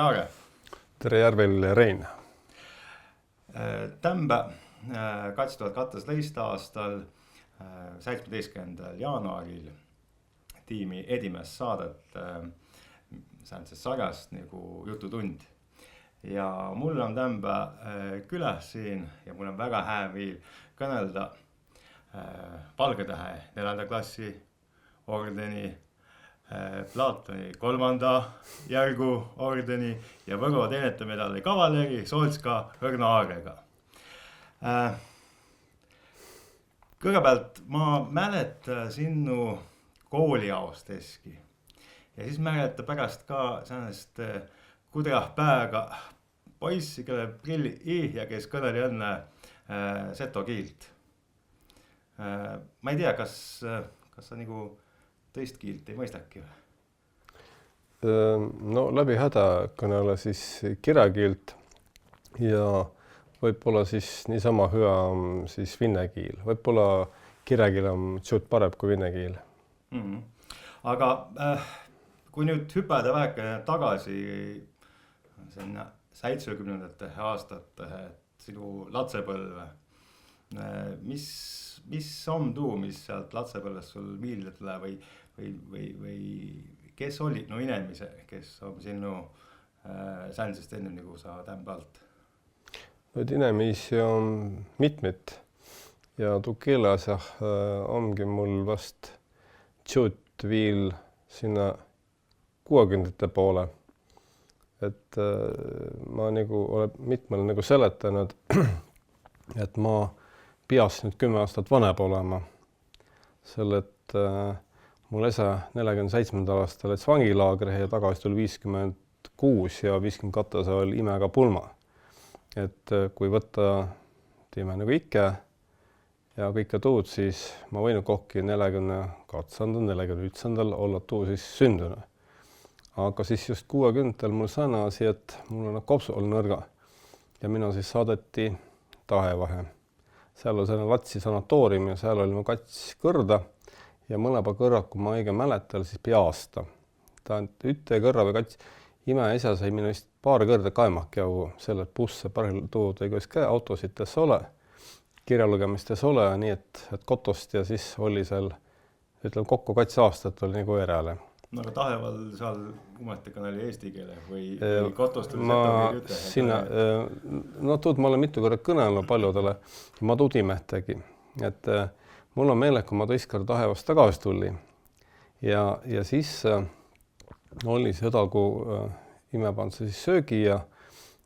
Aare! Tere Järvel, Rein! Tämbe 2012 aastal 17. jaanuaril tiimi Edimees saadet säänses sarjast nagu Jututund. Ja mul on Tämbe külas siin ja mul on väga hää meel kõnelda Valgetähe 4. klassi ordeni, Platoni 3. järgu ordeni ja Võro teenetamedali kavaleri Soolska Õrna Aarega. Kõigepealt ma mäleta sinu kooliausteski ja siis mäleta pärast ka säänest kudrah pääga poissi, kelle prilli ja kes kõneli enne seto kiilt. Ma ei tea, kas sa nagu tõist kiilt ei mõistaki või? No läbi häda kõnele siis kirjakiilt ja võib-olla siis niisama hüa siis vinne kiil. Võib-olla kirjakiil on tšut parem kui vinne kiil. Aga kui nüüd hüpäda väike tagasi 70. aastate sinu latsepõlve, mis on tuu, mis sealt latsepõlvest sul miilde tule või kes oli inimese, kes on sinu säändsest enne nagu sa Tämbe alt? Nüüd inimesi on mitmed ja tuu keelasjah ongi mul vast tšut viil sinna 60. poole. Et ma nagu olen mitmel nagu seletanud, et ma pias nüüd 10 aastat vaneb olema. Selle, et mul esa 47. aastal läks vangilaagri ja tagasi tuli 56 ja 52 oli imega pulma. Et kui võtta tiime nagu ikke ja kõike tuud, siis ma võin kokki 42. 41. olla tuu siis sündune. Aga siis just 60. mul sana asi, et mul on kopsu oli nõrga ja mina siis saadeti Tahevahe. Seal oli selle latsi sanatoorium ja seal oli mu kats kõrda ja mõlema kõrra, kui ma õige mäletan, siis pea aasta. Ta on ütte kõrra või kats ime esa sai minu vist paar kõrda kaemak jau selle busse paril tuud või kus ka autosites ole, kirjalugemistes ole, nii et kotost ja siis oli seal, ütleme kokku kats aastat oli nagu järele. No aga Taheval seal umetekana oli eesti keele või kotost oli seda sinna, no tuud ma olen mitu korda kõnelnud paljudele ja ma tuud imehtegi. Et mul on meele, kui ma tõiskord Tahevast tagasi tuli ja siis oli seda, kui ime pand siis söögi ja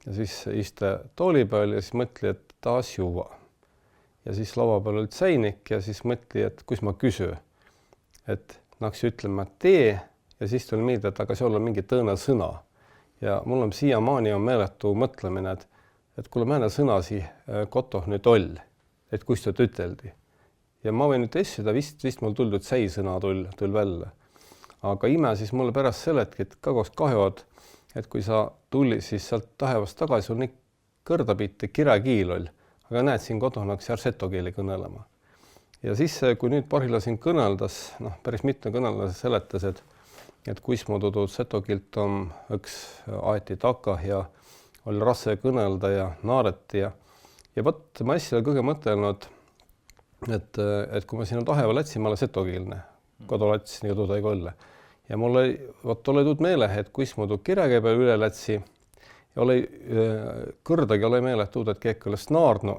siis iste tooli peal ja siis mõtli, et tahas juua. Ja siis laua peal oli säinik ja siis mõtli, et kus ma küsu. Et naks ütlema tee ja siis tuli meelde, et aga see olla mingi tõõne sõna. Ja mul on siiamaani on meeletu mõtlemine, et kuule mõne sõnasi kotoh nüüd oll, et kus ta üteldi. Ja ma võin nüüd essida, vist mul tuldud säi sõna tull välja. Aga ime siis mulle pärast seletki, et kagos kahjuvad, et kui sa tuli siis sealt Tahevast tagasi, sul nii kõrdapiite kirjakiil oll, aga näed, siin kodohnaks järseto keeli kõnelema. Ja siis, kui nüüd parhilla siin kõneldas, päris mitme kõneldas seletas, et kuismoodi tuud setokilt on üks aeti takah ja oli rasse kõnelda ja naareti ja võt ma äsja kõige mõtelnud, et kui ma sinna Taheva lätsin, ma olen setokiilne, kodolats nii tuud ei kolle. Ja mul oli tuud meele, et kuismoodi kirjagi peal üle lätsi ja oli kõrdagi oli meele tuud, et keek oleks naardnu.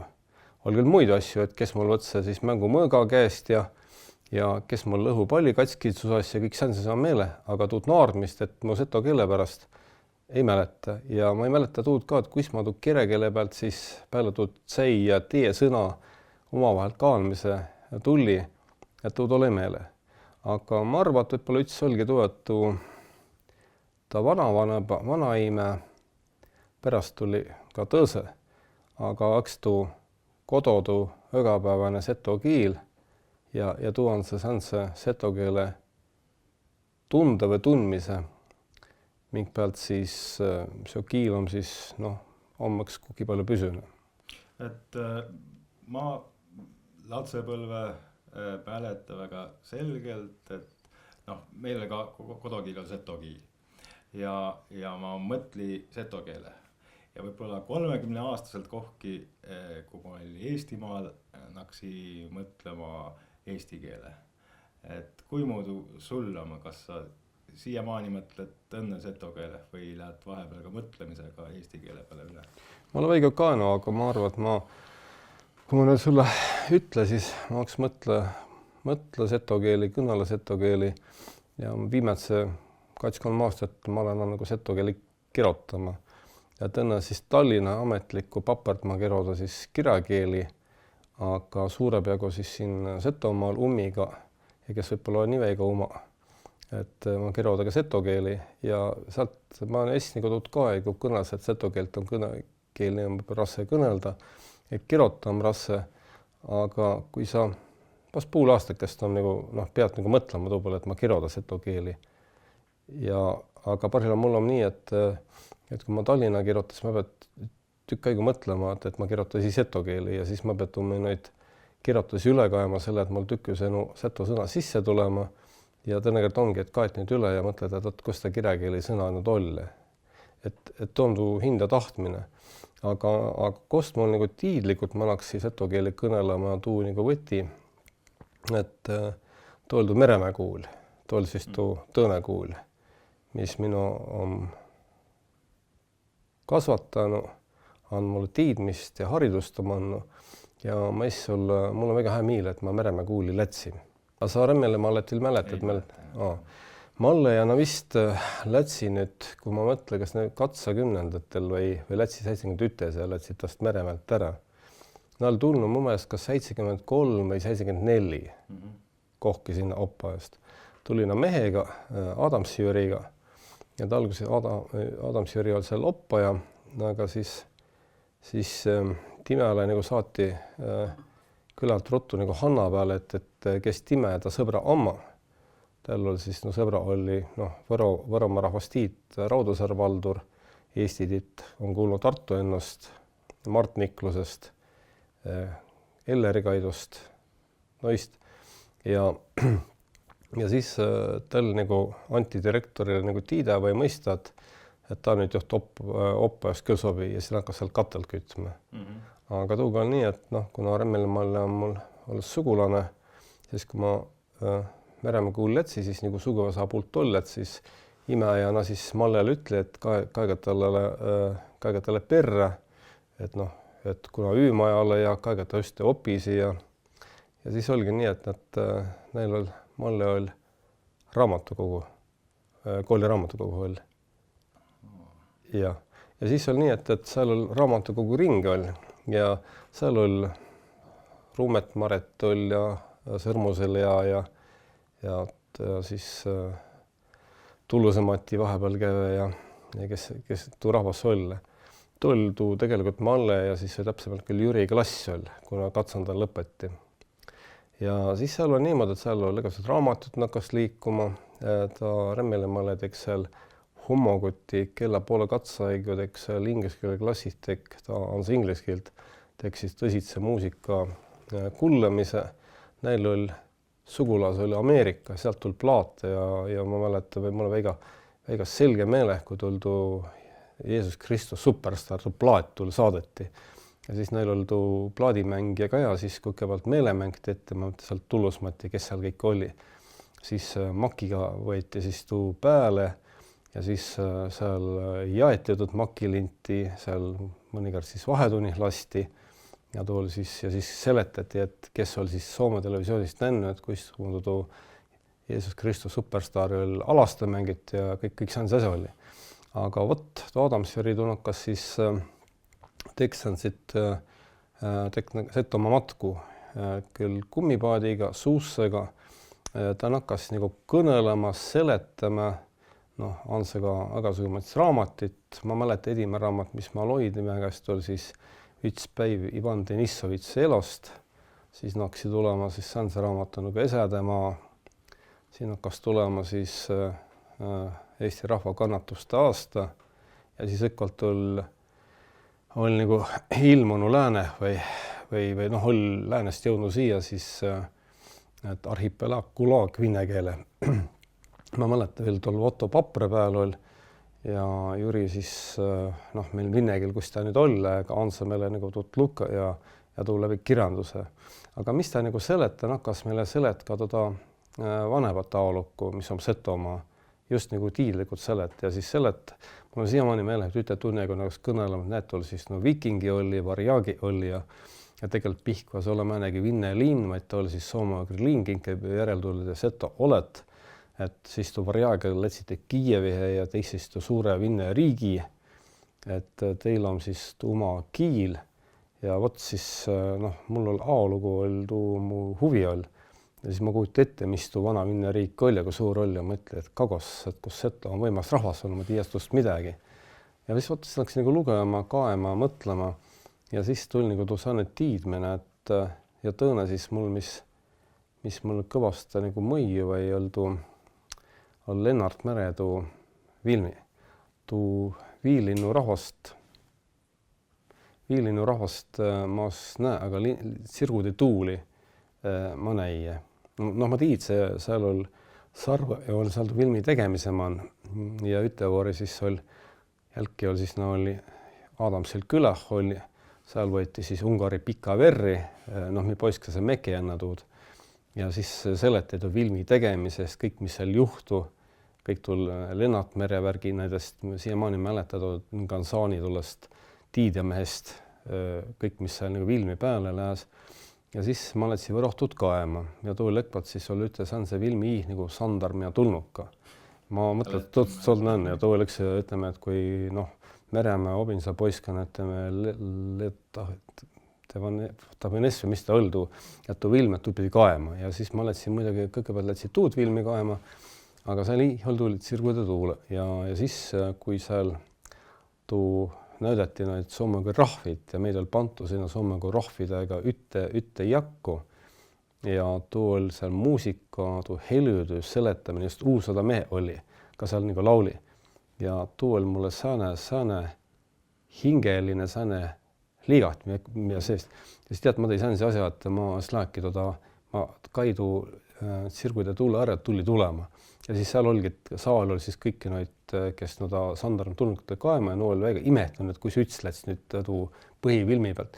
Oli küll muid asju, et kes mul võtse siis mängu mõõga käest ja kes mul lõhu palli katskitsus asja, kõik sänse saa meele, aga tuud naardmist, et mu seto keele pärast ei mäleta. Ja ma ei mäleta tuud ka, et kus ma tuud kirjakeele pealt siis peale tuud säi ja tee sõna omavahel kaalmise tulli, et tuud oli meele. Aga ma arvan, et võib-olla üts olgi tuu, et ta vanaime pärast tuli ka tõõse, aga aks tuu kododu ögapäevane seto kiil ja tuu on see säänse seto keele tunde või tundmise, ming pealt siis see kiil on siis ommaks kuki palju püsüne. Et ma latsepõlve mäleta väga selgelt, et meile ka kodokiil on seto kiil. ja ma mõtli seto keele. Ja võib-olla 30-aastaselt kohki, kui ma olin Eestimaal, naksi mõtlema eesti keele. Et kui muudu sul on, kas sa siiamaani mõtled õnne seto keele või lähed vahepeal ka mõtlemisega eesti keele peale üle? Ma olen väike kaenu, aga ma arvan, et kui ma nüüd sulle ütle, siis ma oleks mõtle seto keeli, kõnele seto keeli ja viimase 23 aastat ma olen nagu seto keeli kirjutama. Ja tõnne siis Tallinna ametlikku papert ma kirjuta siis kirjakeeli, aga suure peagu siis siin Setomaal ummiga ja kes võib-olla niveiga uma. Et ma kirjuta ka seto keeli ja sealt ma olen hästi kodud ka, kui kõneles, et seto keelt on kõnekeeli on rasse kõnelda, et kirjuta on rasse, aga kui sa pas pool aastakest on nagu, pead nagu mõtlema tuubele, et ma kirjuta seto keeli. Ja, aga parhilla mul on nii, et kui ma Tallinna kirjutas, ma pead tükk aigu mõtlema, et ma kirjutasin seto keeli ja siis ma pead neid kirjutasi üle kaema selle, et mul tükk seto sõna sisse tulema ja tõenäoliselt ongi, et kaet nüüd üle ja mõtled, et kus ta kirjakeeli sõna nüüd oli. Et on tuu hinda tahtmine. Aga kost mul nagu tiidlikult ma naksi seto keeli kõnelema tuu nagu võti, et tuol tuu Meremäe kuul, tuol siis tuu Tõne kuul, mis minu on kasvatanud, on mulle tiidmist ja haridust omannu ja mul on väga hea miil, et ma Meremäe kuuli lätsin. Aga sa Remmele ma oled mäletad, Malle ja vist lätsi nüüd, kui ma mõtlen, kas need 80-ndatel või lätsi 71 ja lätsid tast Meremäelt ära. Nad oli tulnud mu meelest kas 73 või 74 kohki sinna oppaest. Tulina mehega, Adamsi-Jüriga ja ta alguses Adamsi-Jüri oli seal oppaja, aga siis Timele nagu saati küllalt ruttu nagu Hanna peale, et kes Time ta sõbra amma. Tal oli siis, sõbra oli Võromaa rahvastiit, Raudusaar Valdur, Eesti titt, on kuulnud Tartu ennast, Mart Niklusest, Elleri Kaidust, noist. Ja siis tal nagu antidirektorile nagu tiide või mõistad, et ta nüüd juht oppajas küll sobi ja siis hakkas seal katelt kütma. Aga tuuga on nii, et kuna Remmelimaal on mul olnud sugulane, siis kui ma Meremäe kuul lätsi, siis nagu suguvasa pult ollet, siis imejana siis Mallele ütli, et kaega talle perre, et kuna üümajalle ja kaega ta just opisi ja siis olgi nii, et neil oli, Malle oli raamatukogu, kooli raamatukogu oli. Ja siis oli nii, et seal oli raamatukogu ring oli ja seal oli Ruumet Maret oli ja Sõrmusel ja siis Tulluse Mati vahepeal käive ja kes tuu rahvas oli. Tuu tegelikult Malle ja siis täpsemalt küll Jüri klass oli, kuna katsandal lõpeti. Ja siis seal oli niimoodi, et seal oli igasugused raamatut nakkas liikuma, ta Remmelimaale teeks seal homoguti kella poole katsaigu, teeks seal inglise keele klassis, ta on see inglise keelt, teeks siis tõsitse muusika kullamise. Neil oli sugulas oli Ameerika, sealt tuli plaate ja ma mäletan, või mul on väga selge meele, kui tuldu Jeesus Kristus Superstar, plaat tuli saadeti. Ja siis neil oli tuu plaadimängija ka ja siis kui kõigepealt meelemäng teete, ma mõtlen sealt Tullusmati, kes seal kõik oli. Siis makiga võeti siis tuu pääle ja siis seal jaeti makilinti, seal mõnikord siis vahetunnis lasti ja siis seletati, et kes oli siis Soome televisioonist näinud, et kus tuu Jeesus Kristus Superstar oli alasta mängit ja kõik see on see oli. Aga võtt, Adamsi-Jüri tunakas siis teksan siit Setomaa matku küll kummipaadiga, suussega. Ta nakkas nagu kõnelema, seletama, on see ka agasugumad raamatit. Ma mäletan edime raamat, mis ma loid nimekast, oli siis üks päiv Ivan Denissovitš elost. Siis nakksi tulema siis Sänse raamat on nagu Esedemaa. Siin hakkas tulema siis Eesti rahva kannatuste aasta ja siis õkkalt oli nagu ilmunu lääne või oli läänest jõudnud siia siis et arhipelaag Gulag vene keele. Ma mäletan veel tol Otto Papre peal oli ja Jüri siis noh, meil vinnekeel, kus ta nüüd olla, aga Ansa meile nagu tuut lukka ja tuu läbi kirjanduse. Aga mis ta nagu seleta, nakkas meile seletka vanevat ajalukku, mis on Setomaa, just nagu tiidlikult selet ja siis selet, mul on siiamaani meele, et üte tunnega nagu kõnelema, et näed, oli siis no vikingi oli, varjaagi oli ja tegelikult Pihkvas ole mõnegi Vinne liin, vaid ta oli siis Soome-Ugri liin, kinke järeltulnud ja Seto olet, et siis tuu varjaagi letsite Kiievi ja teisest tuu suure Vinne riigi, et teil on siis tuu oma kiil ja vot siis noh, mul oli ajalugu, oli tuu mu huvi all. Ja siis ma kujutan ette, mis tuu vana Vinne riik oli ja kui suur oli ja mõtlen, et kagos, et kus Seto on võimas rahvas olnud, ma tiiast tust midagi. Ja siis võttes läks nagu lugema, kaema, mõtlema ja siis tuli nagu tuu saane tiidmine, et ja tõõne siis mul, mis mul kõvasti nagu mõju või oli tuu on Lennart Mere tuu Vilmi, tuu viilinnu rahvast ma näe, aga sirgudi tuuli ma näie. Noh, ma tiid, seal oli sarve ja oli seal filmi tegemise man ja ütevuori siis oli, jälki oli siis, no oli Adamsil külah oli, seal võeti siis Ungari pika verri, noh, mi poiska see meke enne tuud ja siis seleti tuu filmi tegemisest, kõik, mis seal juhtu, kõik tul Lennart Merevärgi näidest siiamaani mäletatud Gansaani tullest tiidjamehest, kõik, mis seal nagu filmi peale lääs. Ja siis ma lätsin võrohtut kaema ja tuu lekpat siis oli üte see filmi nagu sandarm ja tulnuka. Ma mõtlen, et tuot sul on ja tuu oleks, ütleme, et kui noh, Meremäe Obinsa poiskan, ütleme, ta või nesvi, mis ta õldu, et tuu film, et tuu pidi kaema ja siis ma lätsin muidugi, kõigepealt lätsin tuud filmi kaema, aga seal tulid sirgude tuule ja siis, kui seal tuu näidati neid Soome-Ugri rahvid ja meid oli pantu sinna Soome-Ugri rahvidega ütte jakku ja tuu oli seal muusika, tuu helüdü seletamine, just uusada mehe oli, ka seal nagu lauli ja tuu oli mulle sääne hingeline sääne liigat ja seest. Ja siis tead, ma tõi sääne asja, et ma läheki ma kaidu sirgude tuule ära, tuli tulema. Ja siis seal olgi, saal oli siis kõiki neid, kes sandarm tulnud kaema ja oli väga imetnud, et kui sa ütles nüüd tuu põhivilmi pealt,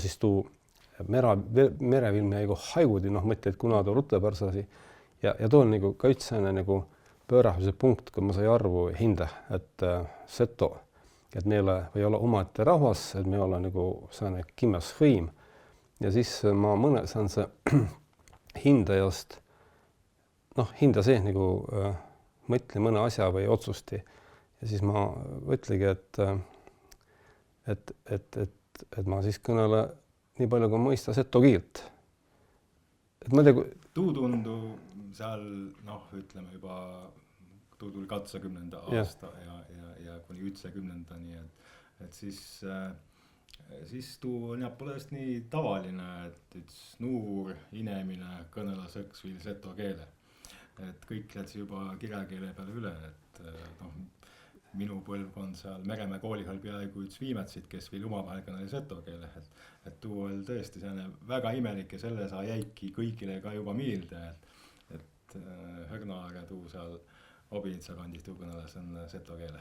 siis tuu merefilmi jäi haigudi, noh mõtled, kuna tuu rutlepärsasi ja tuu on nagu ka ütsene nagu pöörahuse punkt, kui ma sai arvu hinda, et Seto, et meile või olla omaette rahvas, et me olla nagu sääne kimmes hõim ja siis ma mõne saan see hindajast hinda see nagu mõtli mõne asja või otsusti ja siis ma mõtlegi, et ma siis kõnele nii palju, kui mõista Seto kiilt. Et ma tea, tuu tundu seal, noh, ütleme juba, tuu tuli 80. aasta ja kuni 90. Nii, et siis tuu on jäpolest nii tavaline, et üks nuur inemine kõnela sõks viil Seto keele. Et kõik lätsi juba kirjakeele peale üle, et noh, minu põlvkond seal Meremäe koolihall peaaegu üks viimatsid, kes viil omavahel kõneli Seto keele, et tuu oli tõesti selline väga imelik ja selle saa jäiki kõigile ka juba miilde, et Hõgnaare tuu seal Obinsa kandis tuu kõneles on Seto keele.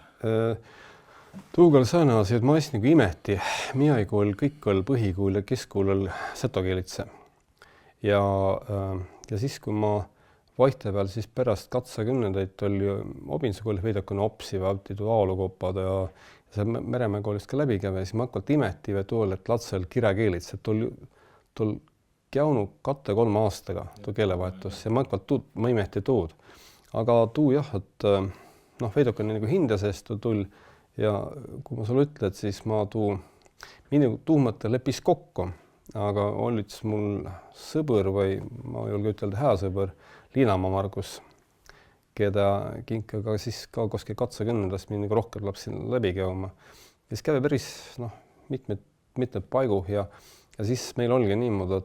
Tuugal sääne asi, et ma hästi nagu imeti, miaikool, kõik oli põhikool ja keskkool oli Seto keelitse ja siis, kui ma vaihte peal siis pärast 2010 oli Obinsa koolis veidakone opsi välti tuu ajalukopad ja see Meremäe koolist ka läbi käve, siis ma hakkalt imeti või tuul, et latsel kirjakeelits, et tul käunu 2-3 aastaga tuu keelevahetus ja ma hakkalt ma imeti tuud. Aga tuu jah, et noh, veidakone nagu hindasest tul ja kui ma sulle ütled, siis ma minu tuumate lepis kokku, aga olid mul sõbõr või ma julge ütelda hää sõbõr, Liinamaa Margus, keda kinkaga siis ka koske 20 mingi rohkem lapsi läbi käima. Ja siis käve päris mitmed paigu ja siis meil olgi niimoodi,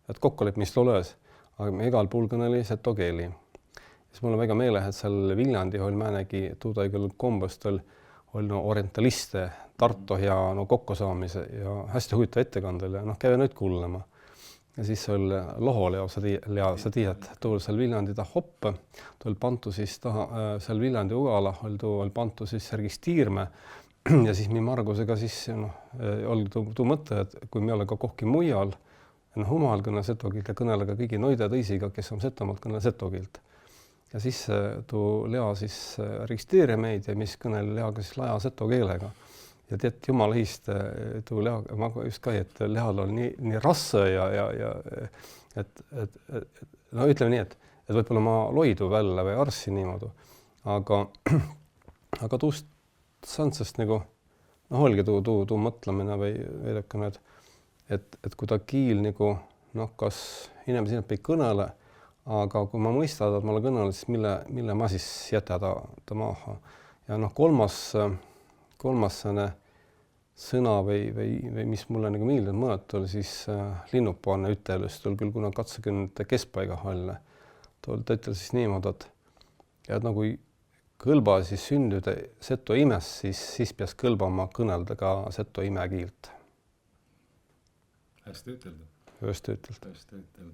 et kokkuleppimist olles, aga me igal puhul kõneli Seto keeli. Siis mul on väga meele, et seal Viljandi oli määnegi tuudaigul kombast oli orientaliste Tarto ja kokkusaamise ja hästi huvitav ettekandel ja käve nüüd kuulema. ja siis oli Lohole sa tiedät, tuolla seal Viljandi ta hoppe, tuolla pantu siis taha, seal Viljandi ugala oli pantu siis registiirme ja siis mi Margusega siis oli tuu mõte, et kui me oleme ka kohki mujal, omal kõne setokilt ja kõnelega kõigi noide tõisiga, kes on Setomaalt kõne setokilt. Ja siis tuu Lea siis registeeri meid ja mis kõnele Leaga siis laja seto keelega. Ja tead, jumala histe tuu Lea, ma just ka, et Leal on nii rasse ja et no ütleme nii, et võib-olla ma loidu välja või arssi niimoodi, aga tuust sansest nagu, olgi tuu mõtlemine või veidakene, et kui ta kiil nagu, kas inimesi ei kõnele, aga kui ma mõistan, et ma olen kõnele, siis mille ma siis jäta ta maha. Ja kolmas sõna või mis mulle nagu meeldib mõõt oli siis linnupaane ütelus, tol küll kuna 80 keskpaiga halle. Ta ütles siis niimoodi, et nagu kõlba siis sünduda seto imes, siis peaks kõlbama kõnelda ka seto imekiilt. Hästi ütelda. Hästi ütelda.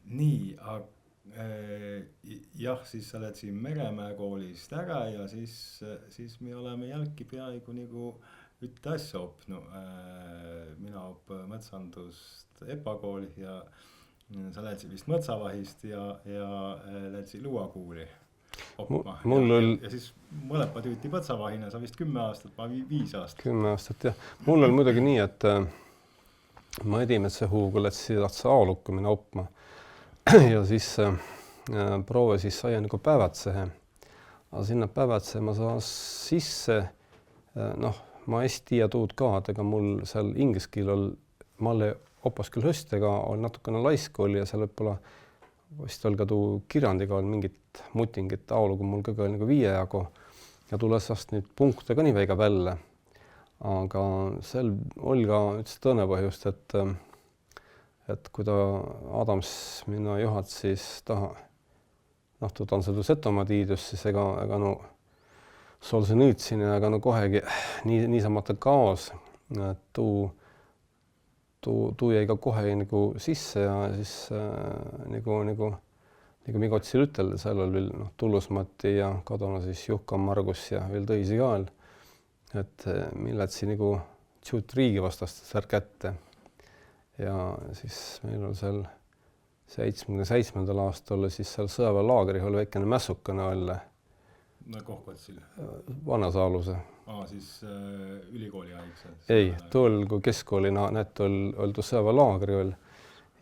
Nii, jah, siis sa oled siin Meremäe koolist ära ja siis me oleme jälki peaaegu nagu ütte asja opnu. Mina op mõtsandust EPA-kooli ja sa lähed vist mõtsavahist ja lähed siin Luuakuuli opma. Ja siis mõlepa tüüti mõtsavahina, sa vist 10 aastat, ma 5 aastat. 10 aastat, jah. Mul oli muidugi nii, et ma edimetse huugu lähed siia aalukku minna opma. Ja siis proove siis sai nagu päevatsehe. Aga sinna päevatsehe ma saan sisse, ma hästi ja tuud ka, et ega mul seal ingiskiil ma oli opas küll höstega, oli natukene laisk oli ja seal võib-olla vist oli ka tuu kirjandiga oli mingit mutingit aulugu mul kõige oli nagu 5 jagu ja tules vast nüüd punkte ka nii väiga välja. Aga seal oli ka üks tõne põhjust, et kui ta Adams minna juhat, siis ta on seda Setomaa tiidus, siis ega sul see nüüdsin ja ega kohegi niisamata kaos. Tuu jäi ka kohe nagu sisse ja siis nagu Migotsil ütelda, seal oli veel Tullusmati ja kaduna siis Juhka Margus ja veel tõisi ka. Et milled siin nagu tšuut riigi vastast sär kätte. Ja siis meil oli seal 77. aastal oli siis seal sõjaväelaagri oli väikene mässukene oli. No kohkotsil? Vanasaaluse. Siis ülikooli aegsel? Ei, tuol kui keskkooli need oli tuu sõjaväelaagri oli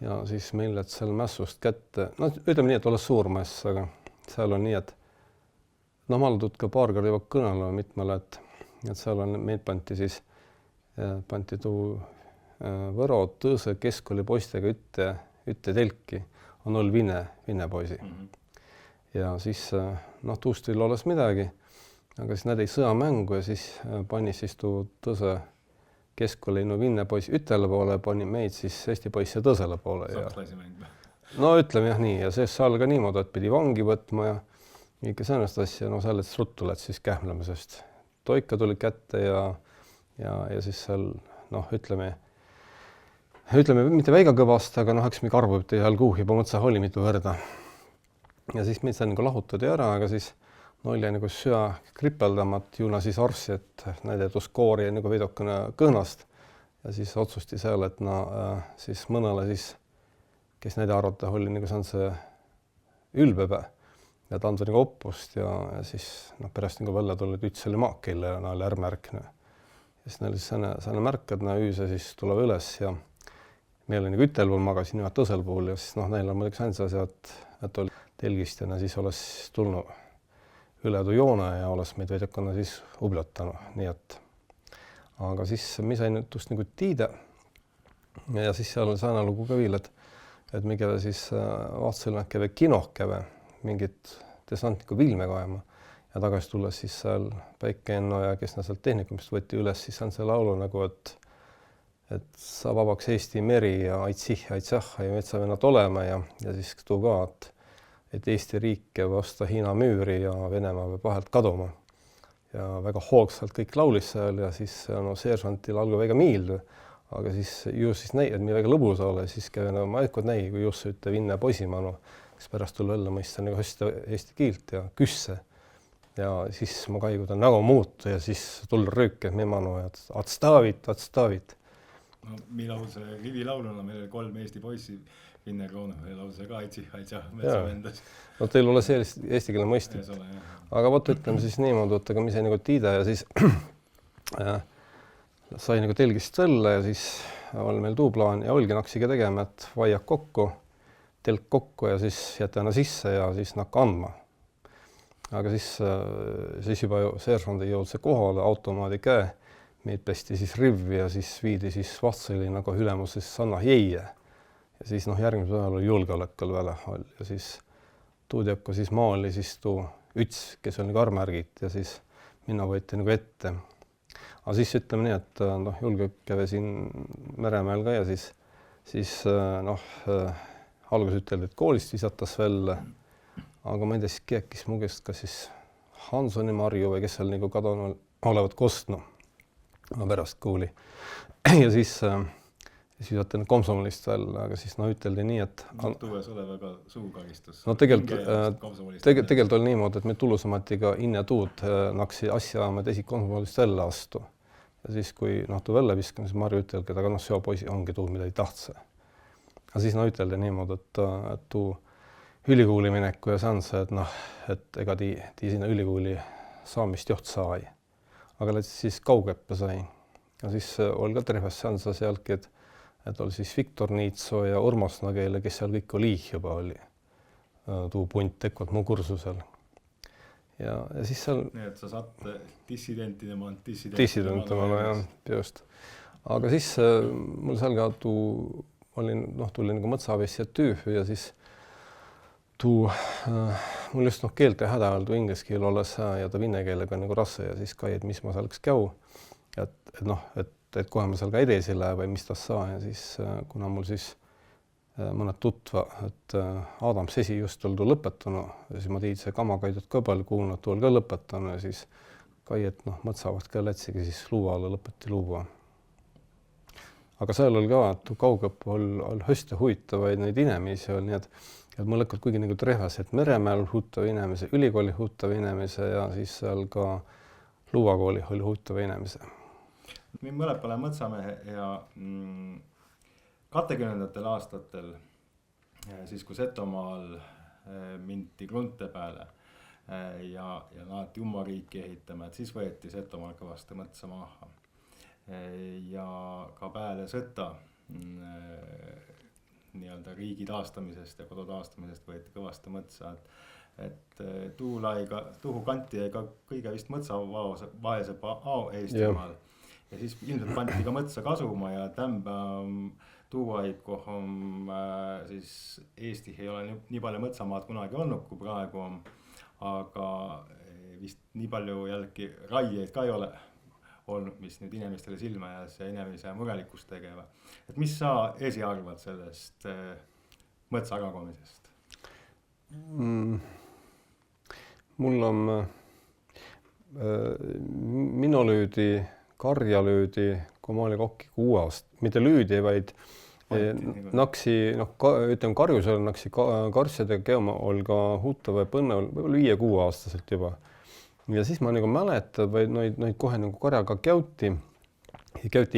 ja siis meil lähed seal mässust kätte. Ütleme nii, et olles suur mäss, aga seal on nii, et ma olen tuud ka paar korda juba kõnele mitmele, et seal on meid panti tuu Võro tõõse keskkooli poistega ütte telki on olnud Vine poisi. Ja siis tuust ei olles midagi, aga siis nad ei sõjamängu ja siis pani siis tuu tõõse keskkooli Vine poisi ütele poole, pani meid siis Eesti poisse tõõsele poole. Sakslasi mäng. No ütleme jah nii ja see seal ka niimoodi, et pidi vangi võtma ja ikka sellest asja, sellest ruttu lähed siis kähmlemisest. Toika tuli kätte ja siis seal ütleme mitte väiga kõvast, aga eks mingi arvu ühel kuuh juba mõtsa oli mitu võrda. Ja siis meid sai nagu lahutati ära, aga siis oli nagu süa kripeldamat juuna siis arsi, et näidetus koori nagu veidokene kõhnast. Ja siis otsusti seal, et siis mõnele siis, kes näide arvata oli nagu saan see ülbepä ja ta on nagu oppust ja siis pärast nagu välja tulnud üts oli maakille ja oli ärmärkne. Ja siis neil sääne märk, et üüse siis tuleb üles ja meil oli nagu ütel pool magasin ja tõsel pool ja siis neil on muidugi säänse asja, et oli telgist ja siis oleks tulnud üle tuu joone ja oleks meid veidakonna siis ublotanud. Nii et, aga siis me sain tust nagu tiide ja siis seal on sääne lugu ka veel, et me käve siis vaatsil käve kinoh käve mingit desantniku filme kaema ja tagasi tulles siis seal Päike Enno ja kes sealt tehnikumist võeti üles, siis on see laulu nagu, et sa vabaks Eesti meri ja aitsih, aitsah ja metsavennad olema ja siis tuu ka, et Eesti riik vasta Hiina müüri ja Venemaa peab vahelt kaduma. Ja väga hoogsalt kõik laulis seal ja siis seeržantil algu väga miildu, aga siis just siis näi, et mi väga lõbus ole, siis käy no ma etkod näi, kui just ütte Vinne poisimanu, kes pärast tuli välja mõista nagu hästi eesti kiilt ja küsse. Ja siis ma kaigu ta nagu muutu ja siis tull rööke mimanu ja atstavit. No, mi lause rivi lauluna, meil oli 3 Eesti poissi Vinne Kroona, meil lause ka aitsa metsavendas. No teil ole sellist eesti keele mõistit. Aga võt ütleme siis niimoodi, et aga mis ei nagu tiida ja siis sai nagu telgist välja ja siis oli meil tuuplaan ja olgi naksiga tegema, et vaiak kokku, telk kokku ja siis jätana sisse ja siis nakka andma. Aga siis juba seersand ei jõud see kohale, automaadi käe, meid pesti siis rivvi ja siis viidi siis vahtsõli nagu ülemus siis Sanna Jeie. Ja siis järgmisel päeval oli julgeolekul väle ja siis tuudjakku siis maali siis tuu üts, kes oli nagu armärgit ja siis minna võeti nagu ette. Aga siis ütleme nii, et julgeolek käve siin Meremäel ka ja siis alguses üteldi, et koolist visatas välja, aga ma ei tea, siis keekis mu käest ka siis Hansoni Marju või kes seal nagu kadunud olevat kostnud. Ma pärast kuuli. Ja siis visati komsomolist välja, aga siis üteldi nii, et tuues ole väga suukaristus. No tegelikult oli niimoodi, et me tulusamatiga inne tuud naksi asja me teisi komsomolist välja astu. Ja siis, kui tuu välja viskan, siis Marju üteldi, et aga see poisi ongi tuud, mida ei tahtse. Aga siis üteldi niimoodi, et tuu ülikooli mineku ja saan see, et ega tii sinna ülikooli saamist joht sai. Aga siis kaugeppe sai. Ja siis oli ka terves seansa sealgi, et oli siis Viktor Niitso ja Urmas Nageile, kes seal kõik oli juba oli. Tuu punt tekvad mu kursusel. Ja siis seal... Nii, et sa saad dissidentidema jah, just. Aga siis mul seal ka tuli nagu mõtsavis ja tüüh ja siis mul just keelte häda oli tuu inglise keel olles ja ta vinne keelega nagu rasse ja siis kai, et mis ma selleks käu. Et kohe ma seal ka edesi lähe või mis tas saa ja siis kuna mul siis mõned tutva, et Adam Sesi just oli tuu lõpetanud ja siis ma tiid see kamakaidud ka palju kuulnud, tuu oli ka lõpetanud ja siis kai, et mõtsavad ka lätsigi siis luua alla lõpeti luua. Aga seal oli ka, et tuu kaugõpp oli hästi huvitavaid neid inimesi oli, nii et mul lõkkad kuigi nagu trehvas, et Meremäel huvitav inimese, ülikooli huvitav inimese ja siis seal ka luuakooli oli huvitav inimese. Mind mõlepale mõtsamehe ja 20. aastatel, siis kui Setomaal minti krunte peale ja naati umariiki ehitama, et siis võeti Setomaal kõvasti mõtsa maha. Ja ka peale sõtta nii-öelda riigi taastamisest ja kodu taastamisest võeti kõvasti mõtsa, et tuhu kanti jäi ka kõige vist mõtsa vaesepa Eestimaal. Ja siis ilmselt panti ka mõtsa kasuma ja tämba tuuaiku siis Eesti ei ole nii palju mõtsamaad kunagi olnud, kui praegu on, aga vist nii palju jällegi raieid ka ei ole olnud, mis nüüd inimestele silma jääs ja inimese murelikust tegeva. Et mis sa esiarvad sellest mõtsa agakomisest? Mul on minu lüüdi, karja lüüdi, kui ma olin kokki 6 aastat, mitte lüüdi, vaid naksi, ütleme karjusel naksi karsjadega käima oli ka huvitav või põnne, võib-olla 5-6 aastaselt juba. Ja siis ma nagu mäletan, või neid kohe nagu karjaga käuti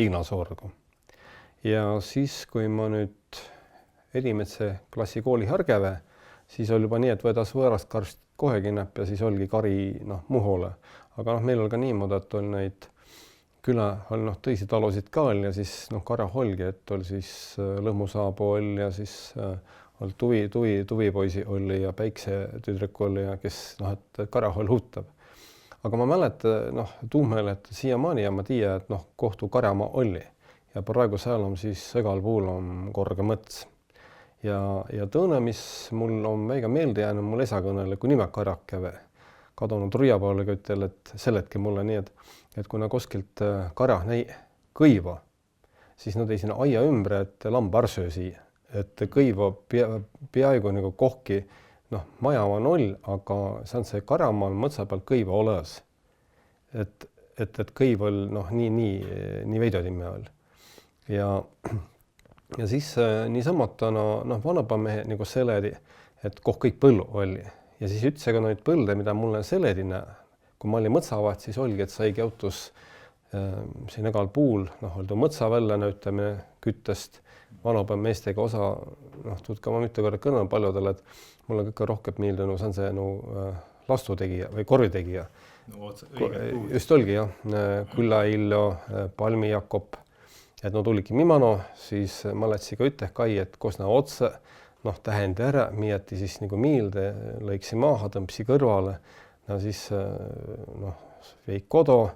Ignasoorgu. Ja siis, kui ma nüüd Edimetse klassikooli Härgeve, siis oli juba nii, et võedas võõrast karst kohe kinnap ja siis oligi kari muhole. Aga meil oli ka niimoodi, et oli neid küla oli tõisi talosid ka oli ja siis karja olgi, et oli siis lõhmusaabu oli ja siis oli tuvipoisi oli ja päiksetüdruk oli ja kes et karja oli huvitav. Aga ma mäletan tuumel, et siiamaani ja ma tiia, et kohtu karjamaa oli ja praegu seal on siis igal puhul on korge mõts. Ja tõõne, mis mul on meiga meelde jäänud, mul esakõnele, kui nime karjakeve kadunud Ruiapaalega ütel, et seletki mulle nii, et kui nad koskilt karjah kõiva, siis nad ei sinna aia ümbre, et lambarsöösi, et kõiva peaaegu nagu kohki, maja on 0, aga see on see karjamaal mõtsa peal kõiva oles. Et kõiv oli nii veidodime oli. ja siis niisamatana vanapamehe nagu seledi, et kõik põllu oli. Ja siis ütsega noid põlde, mida mulle seledina, kui ma olin mõtsavaht, siis oligi, et saigi autos siin igal puul, oldu mõtsa välja näütamine küttest, vanapäev meestega osa, tuud ka ma mitu korda kõnelen paljudele, et mulle kõige rohkem meeldinud on see lastutegija või korvitegija. No, just olgi jah, Kulla Illo, Palmi Jakob, et tuligi mimano, siis ma lätsi ka üteh kai, et koos otse, tähendi ära, mieti siis nagu miilde, lõiksi maaha, tõmpsi kõrvale, siis veik kodo,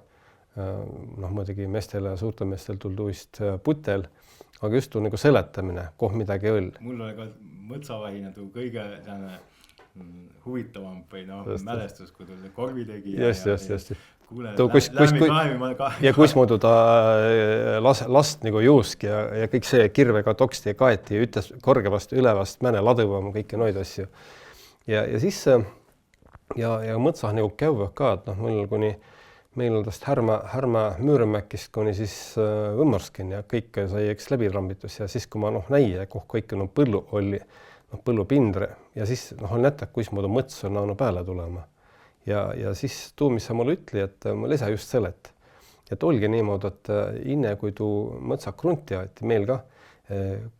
muidugi meestele ja suurte meestel tulduist putel, aga just nagu seletamine, koh midagi õll. Mul oli ka mõtsavahina kõige huvitavam või mälestus, kui tuli korvitegi. Just. Kuule, ja kuismuudu ta last nagu juusk ja kõik see kirvega toksti ja kaeti ja ütles korgevast ülevast mäne laduvama kõiki noid asju. Ja siis ja mõtsah nagu käivõh ka, et meil on tast härma Müüremäkist kuni siis Õmmarskin ja kõik sai eks läbi rambitus ja siis kui ma näi, koh kõik põllu oli, põllupindre ja siis on näta, kuismuudu mõts on pääle tulema. Ja siis tuu, mis sa mulle ütli, et ma lisa just selet. Et olgi niimoodi, et inne, kui tuu mõtsa krunti aeti meil ka,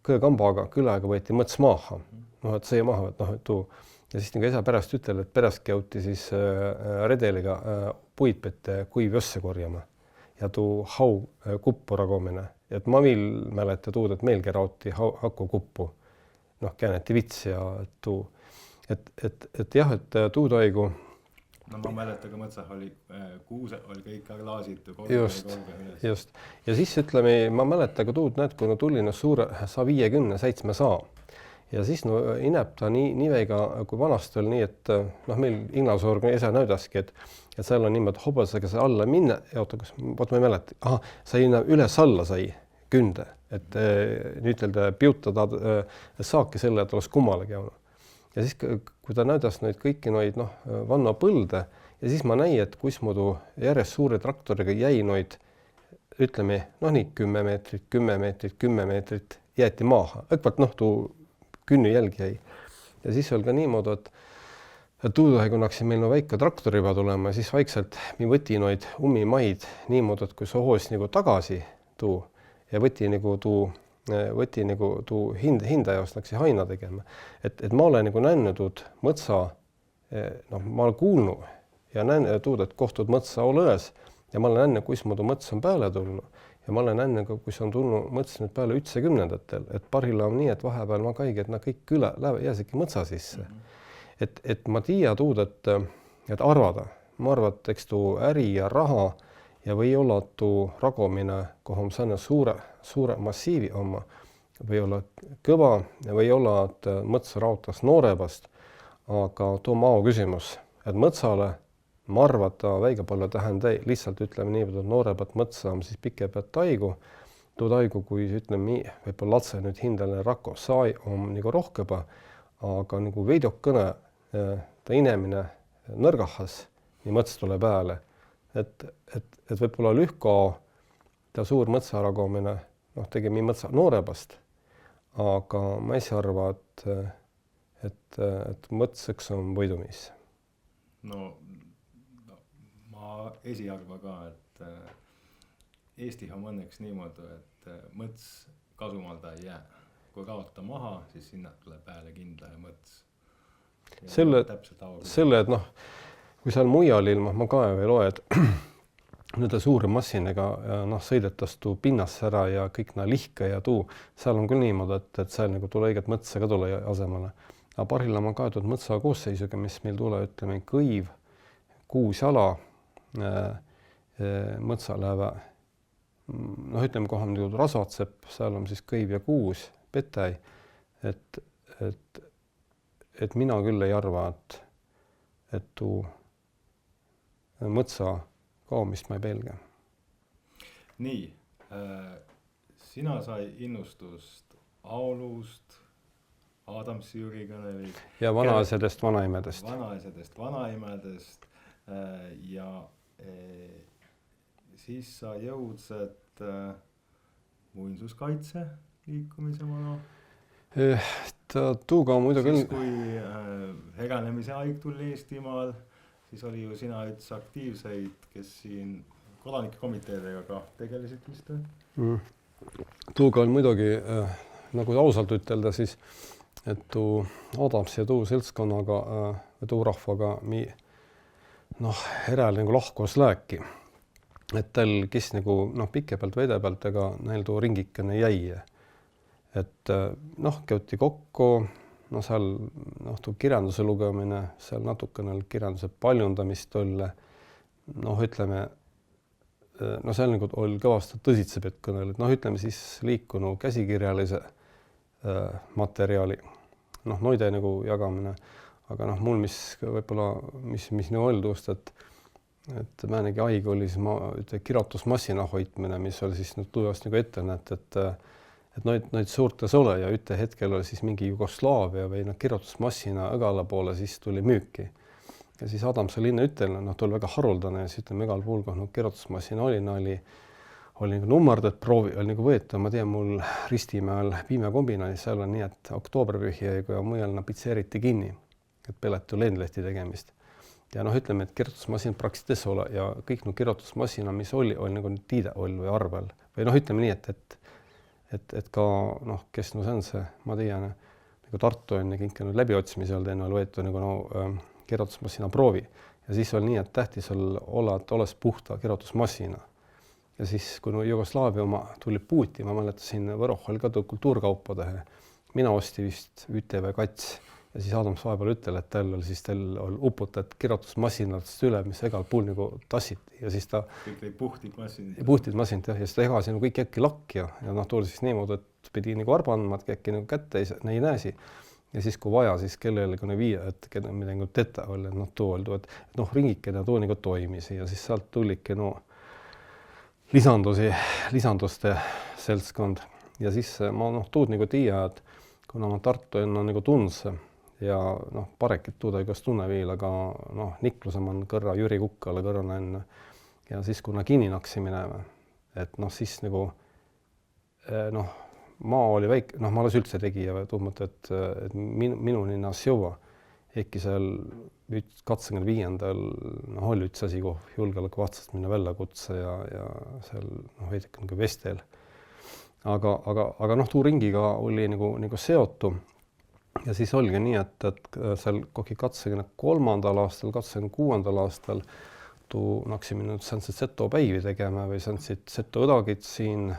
kõõgambaga külaga võeti mõts maaha. Et see maha, et tuu. Ja siis esa pärast ütel, et pärast käuti siis redeliga puidpette kuivjõsse korjama. Ja tuu hau kuppu ragomine. Et ma veel mäleta tuud, et meilgi rauti hakku kuppu. Kääneti vits ja tuu. Et jah, et tuu taigu ma mäleta ka mõtsah oli kuuse, oli kõik klaasitu. Just. Ja siis ütleme, ma mäleta ka tuud, näed, kui tuli suure 157 saa. Ja siis ineb ta nii veiga, kui vanast oli nii, et meil Inglasorg esa näüdaski, et seal on niimoodi hobasega see alla minna ja oota, ma ei mäleta. Sai üles alla sai künde, et ütelda piutada saaki selle, et oleks kummalegi olnud. Ja siis, kui ta näidas neid kõiki noid vanna põlde ja siis ma näi, et kuismuudu järjest suure traktoriga jäi noid, ütleme, nii 10 meetrit jäeti maaha. Õkvalt tuu künni jälgi jäi. Ja siis oli ka niimoodi, et tuudahe kunnaksin meil väike traktori juba tulema ja siis vaikselt mi võti noid maid niimoodi, et kui sa hoos nagu tagasi tuu ja võti nagu tuu hinda jaoks läksi haina tegema. Et ma olen nagu näinud mõtsa, ma olen kuulnud ja näinud tuud, et kohtud mõtsa olões ja ma olen näinud, kuismuudu mõts on pääle tulnud. Ja ma olen näinud, kui on tulnud mõts nüüd pääle 90-ndatel, et parhilla on nii, et vahepeal ma kaigi, et kõik üle jääsiki mõtsa sisse. Et ma tiia tuud, et arvada. Ma arvan, et eks tuu äri ja raha ja või olla tuu ragomine, kuhu on sääne suure massiivi oma, või olla kõva ja või olla, et mõtsa rautas noorebast, aga tuu maa küsimus, et mõtsale ma arvan, et ta väiga palju tähendai, lihtsalt ütleme nii, et noorebat mõtsa on siis pikepealt taigu, tuu taigu, kui ütleme nii, võib-olla latse nüüd hindele rako sai on nagu rohkeba, aga nagu veidokõne ta inemine nõrgahas, nii mõts tule pääle. Et võib-olla lühko ta suur mõtsaragomine tegi mi mõtsa noorebast, aga ma esi arva, et mõtseks on võidumis. Ma esi arva ka, et Eesti on õnneks niimoodi, et mõts kasumalda ei jää. Kui kaota maha, siis sinna tuleb pääle kindla ja mõts. Selle, et kui seal mujal ilma, ma ka ei loe, et nüüd suure massinega sõidetas tuu pinnas ära ja kõik lihke ja tuu, seal on küll niimoodi, et seal nagu tule õiget mõtsa ka tule asemale. Aga parhilla ma kaetud mõtsa koosseisuga, mis meil tule, ütleme, kõiv, kuusjala, mõtsa läheb, ütleme, kohe on nagu rasvatsepp, seal on siis kõiv ja kuus, petäi, et mina küll ei arva, et tuu mõtsa kaomist ma ei pelga. Nii, sina sai innustust Aulust, Adamsi Jüri kõnelis. Ja vanaaisadest, vanaimedest. Vanaimedest ja siis sa jõudsed muinsuskaitse liikumise mano. Tuuga muidugi siis kui heganemise aeg tuli Eestimaal, siis oli ju sina üks aktiivseid, kes siin kodanike komiteedega ka tegelesid vist? Tuuga on muidugi, nagu ausalt ütelda, siis et tuu Adamsi ja tuu seltskonnaga, tuu rahvaga herel nagu lahkos lääki. Et tal kes nagu pikke pealt veide pealt, ega neil tuu ringikene jäi. Et käuti kokku, seal tuu kirjanduse lugemine, seal natukene kirjanduse paljundamist oli, ütleme, seal nagu oli kõvasti tõsitse pealt kõnel, et ütleme siis liikunu käsikirjalise materjali, noide nagu jagamine, aga mul, mis võib-olla, mis nagu oli tuust, et määnegi aig oli siis kirjutusmassina hoidmine, mis oli siis tuvast nagu ette näed, et noid suurtes ole ja üte hetkel oli siis mingi Jugoslaavia või kirjutusmassina õgala poole siis tuli müüki. Ja siis Adamse linna ütelne, tuli väga haruldane ja siis ütleme igal pool, kui kirjutusmassina oli nagu nummardat proovi, oli nagu võetud, ma tean, mul Ristimäel piimekombinaadis, seal on nii, et oktoobripühjaigu ja mujal napitseeriti kinni, et peletu lendlehti tegemist. Ja ütleme, et kirjutusmasin praktiliselt ole ja kõik kirjutusmasina, mis oli nagu tiide oli või arvel. Või ütleme nii, et ka, kes see on see, ma tean, nagu Tartu on kinkinud läbiotsimisel teine oli võetud nagu kirjutusmasina proovi. Ja siis oli nii, et tähtis olla, et oleks puhta kirjutusmasina. Ja siis, kui Jugoslaavia oma tuli puuti, ma mäletasin Võroh oli ka kultuurkaupa tehe. Mina osti vist ÜTV Kats ja siis Adams vahepeal ütel, et tal oli uputat kirjutusmasinatest üle, mis egal puul nagu tassiti ja siis ta kõik oli puhtid masinid. Puhtid masinid jah, ja siis ta egas kõik äkki lakki ja tuli siis niimoodi, et pidi nagu arba andma, et äkki nagu kätte ei näesi. Ja siis kui vaja, siis kellele viia, et midagi teta oli, tuu oli, et ringikene tuu nagu toimis ja siis sealt tulike lisanduste seltskond. Ja siis ma tuud nagu tiia, et kuna ma Tartu enna nagu tundse ja parekit tuuda igas tunne viil, aga Nikluse man kõrra Jüri Kukkale kõrra enne. Ja siis kuna kinninakse minema, et siis nagu ma oli väike, ma alles üldse tegija või tuud mõte, et minu ninnas jõua. Ehkki seal 25. oli üks asi, kuhu julgeoleku vahtsast minna väljakutse ja seal veidike nagu vestel. Aga tuu ringiga oli nagu seotu. Ja siis oligi nii, et seal kogi 23. aastal, 26. aastal tuu naksime säänsid seto päivi tegema või säänsid seto õdagid siin,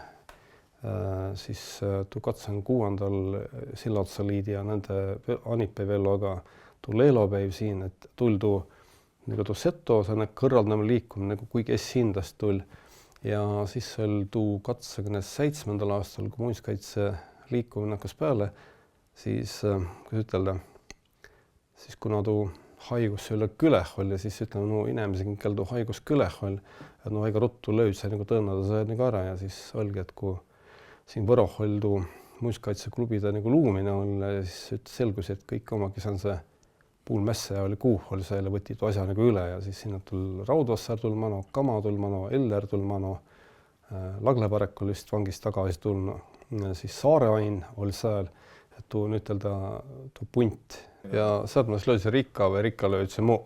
siis tuu 26. Sillatsaliidi ja nende Anipäevelloga tuu leelopäiv siin, et tuldu nagu tuu seto, see kõrraldame liikumine, nagu kuigi hindast tuli. Ja siis oli tuu 27. aastal, kui muinsuskaitse liikumine hakkas peale, siis, kuidas ütelda, siis kuna tuu haigus üle küleh oli, siis ütleme, inimesi kel tuu haigus küleh oli, et väga ruttu lööd see nagu tõõnada see nagu ära ja siis olgi, et kui siin Võroh oli tuu muinsuskaitseklubide nagu luumine oli, siis selgus, et kõik omagi see on see puulmesse oli kuuh, oli selle võtid asja nagu üle ja siis sinna tuli Raudvassar tuli mano, Kama tuli mano, Eller tuli mano, Lagleparek oli vist vangist tagasi tulnud, siis Saareain oli seal, et tuu ütelda tuu punt ja sealt ma lööd see Rikka või Rikka lööd see muu.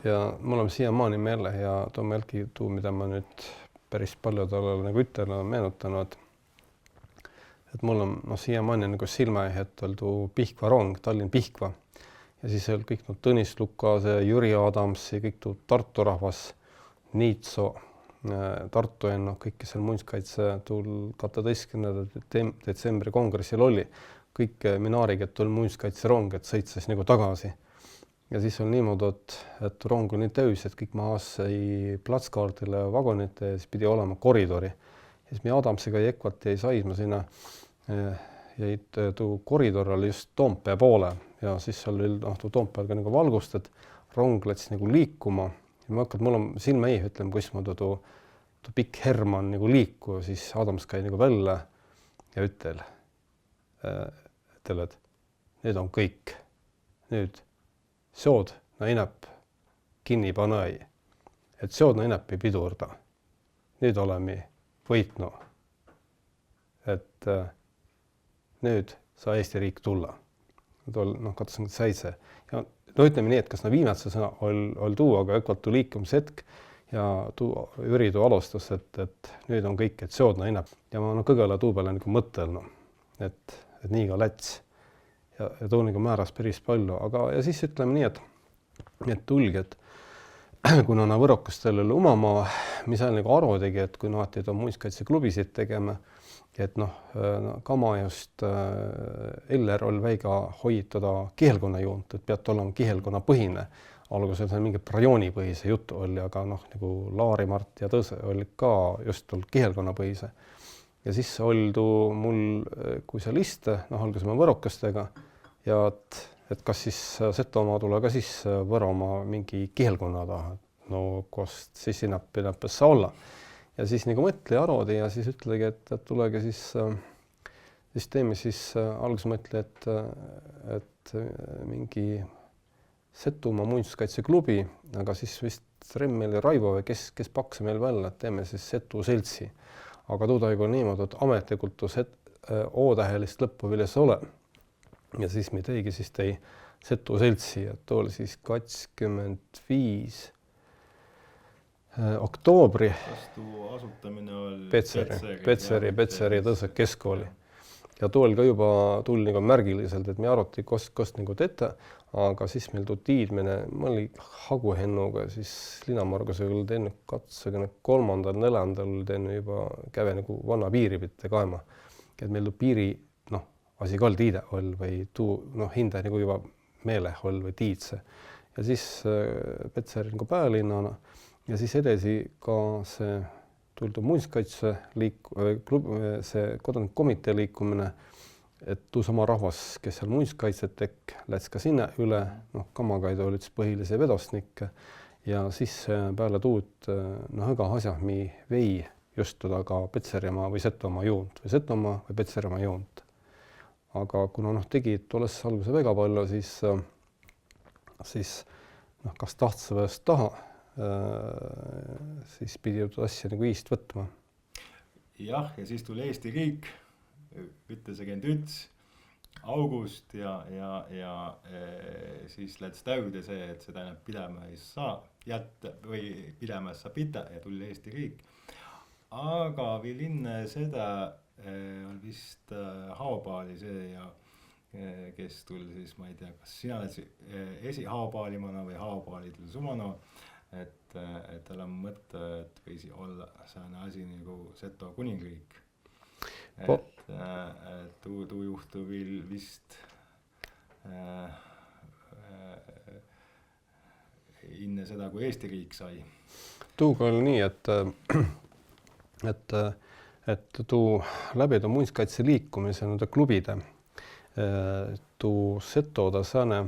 Ja mul on siiamaani meele ja tuu meelgi tuu, mida ma nüüd päris paljudele nagu ütelda meenutanud, et mul on siiamaani nagu silmäi, et oli tuu Pihkva rong, Tallinn-Pihkva. Ja siis oli kõik Tõnis Lukase, Jüri Adamsi, kõik tuu Tartu rahvas, Niitso, Tartu enno, kõik seal muinsuskaitse tuul 12. detsembri kongressil oli. Kõik minaarig, et tuli muinsuskaitse rong, et sõitses nagu tagasi. Ja siis oli niimoodi, et rong oli nii täis, et kõik maas ei platskaartile vagonite ja siis pidi olema koridori. Ja siis me Adamsiga Jekvat jäi saisma sinna ja tuu koridor oli just Toompea poole ja siis oli tuu Toompeal ka nagu valgust, et rong läks nagu liikuma. Ja mul on silma ei, ütleme, kus ma tuu pikk Herman nagu liiku, siis Adams käi nagu välja ja ütel, et need on kõik. Nüüd seod inäp kinni panai, et seod inäp ei pidurda. Nüüd oleme võitnu. nüüd saa Eesti riik tulla. Katsotaan sai se. Ja ütleme nii, et kas viimase sõna oli tuu, aga ökvaltu liikumishetk ja Jüri tuu alustas, et nüüd on kõik, et seodna hinnab. Ja ma kõgele tuu peale nagu mõttelnu, et nii ka läts. Ja tuu nagu määras päris palju. Aga ja siis ütleme nii, et tulgi, et kuna võrokastel oli omamaa, mis on nagu aru tegi, et kui naatid on muinsuskaitseklubisid tegema, et kama just Eller oli väiga hoitada kihelkonna juunt, et pead olema kihelkonna põhine. Alguses on mingi rajoonipõhise juttu oli, aga nagu Laari Mart ja Tõse oli ka just kihelkonna põhise. Ja siis oli tuu mul, kui see liste, alguses ma võrokastega ja et kas siis Setomaa tule ka siis Võromaa mingi kihelkonna taha, kost siis sinna pidapesse olla. Ja siis nagu mõtli arvodi ja siis ütlegi, et tulegi siis teeme siis alguses mõtli, et mingi Setomaa muinsuskaitseklubi, aga siis vist Remmel ja Raivo või kes pakse meil välja, et teeme siis Setu seltsi. Aga tuuda ei ole niimoodi, et ametlikult O-tähelist lõppu veel ei ole. Ja siis me teigi siis Setu seltsi, et too oli siis 25 oktoobri. Kas tuu asutamine oli Petseri Tõse keskkooli. Ja tuu oli ka juba tuli nagu märgiliselt, et me arvati kost nagu tete, aga siis meil tuu tiidmine, ma oli Haguhennuga, siis Linamargusega oli teinud katsega 3.–4. oli teinud juba käve nagu vanna piiri pitte kaema. Et meil tuu piiri, asi ka oli tiide oli või tuu hinda nagu juba meele oli või tiidse. Ja siis Petseri nagu päälinnana ja siis edasi ka see tuldu muinsuskaitse see kodanikukomitee liikumine, et tuu sama rahvas, kes seal muinsuskaitset tekk, läts ka sinna üle, kamagaid olid põhilise vedostnikke ja siis peale tuud õga asja, mi vei just tuda ka Petserimaa või Setomaa juunt või Setomaa või Petserimaa juunt. Aga kuna tegid tolles alguse väga palju, siis kas tahtsa või taha, siis pidi asja nagu iist võtma. Jah, ja siis tuli Eesti riik, ütles 91 august ja siis läts täüde see, et seda enam pidama ei saa jätta või pidama ei saa pita ja tuli Eesti riik. Aga veel enne seda on vist Haopaali see ja kes tuli siis, ma ei tea, kas sina oled Haopaalimana või Haopaali tuli sumana, et tal on mõte, et võisi olla saane asi nagu Seto kuningriik. Et tuu juhtu veel vist enne seda, kui Eesti riik sai. Tuuga oli nii, et tuu läbi tuu muinsuskaitse liikumise klubide tuu Setoda saane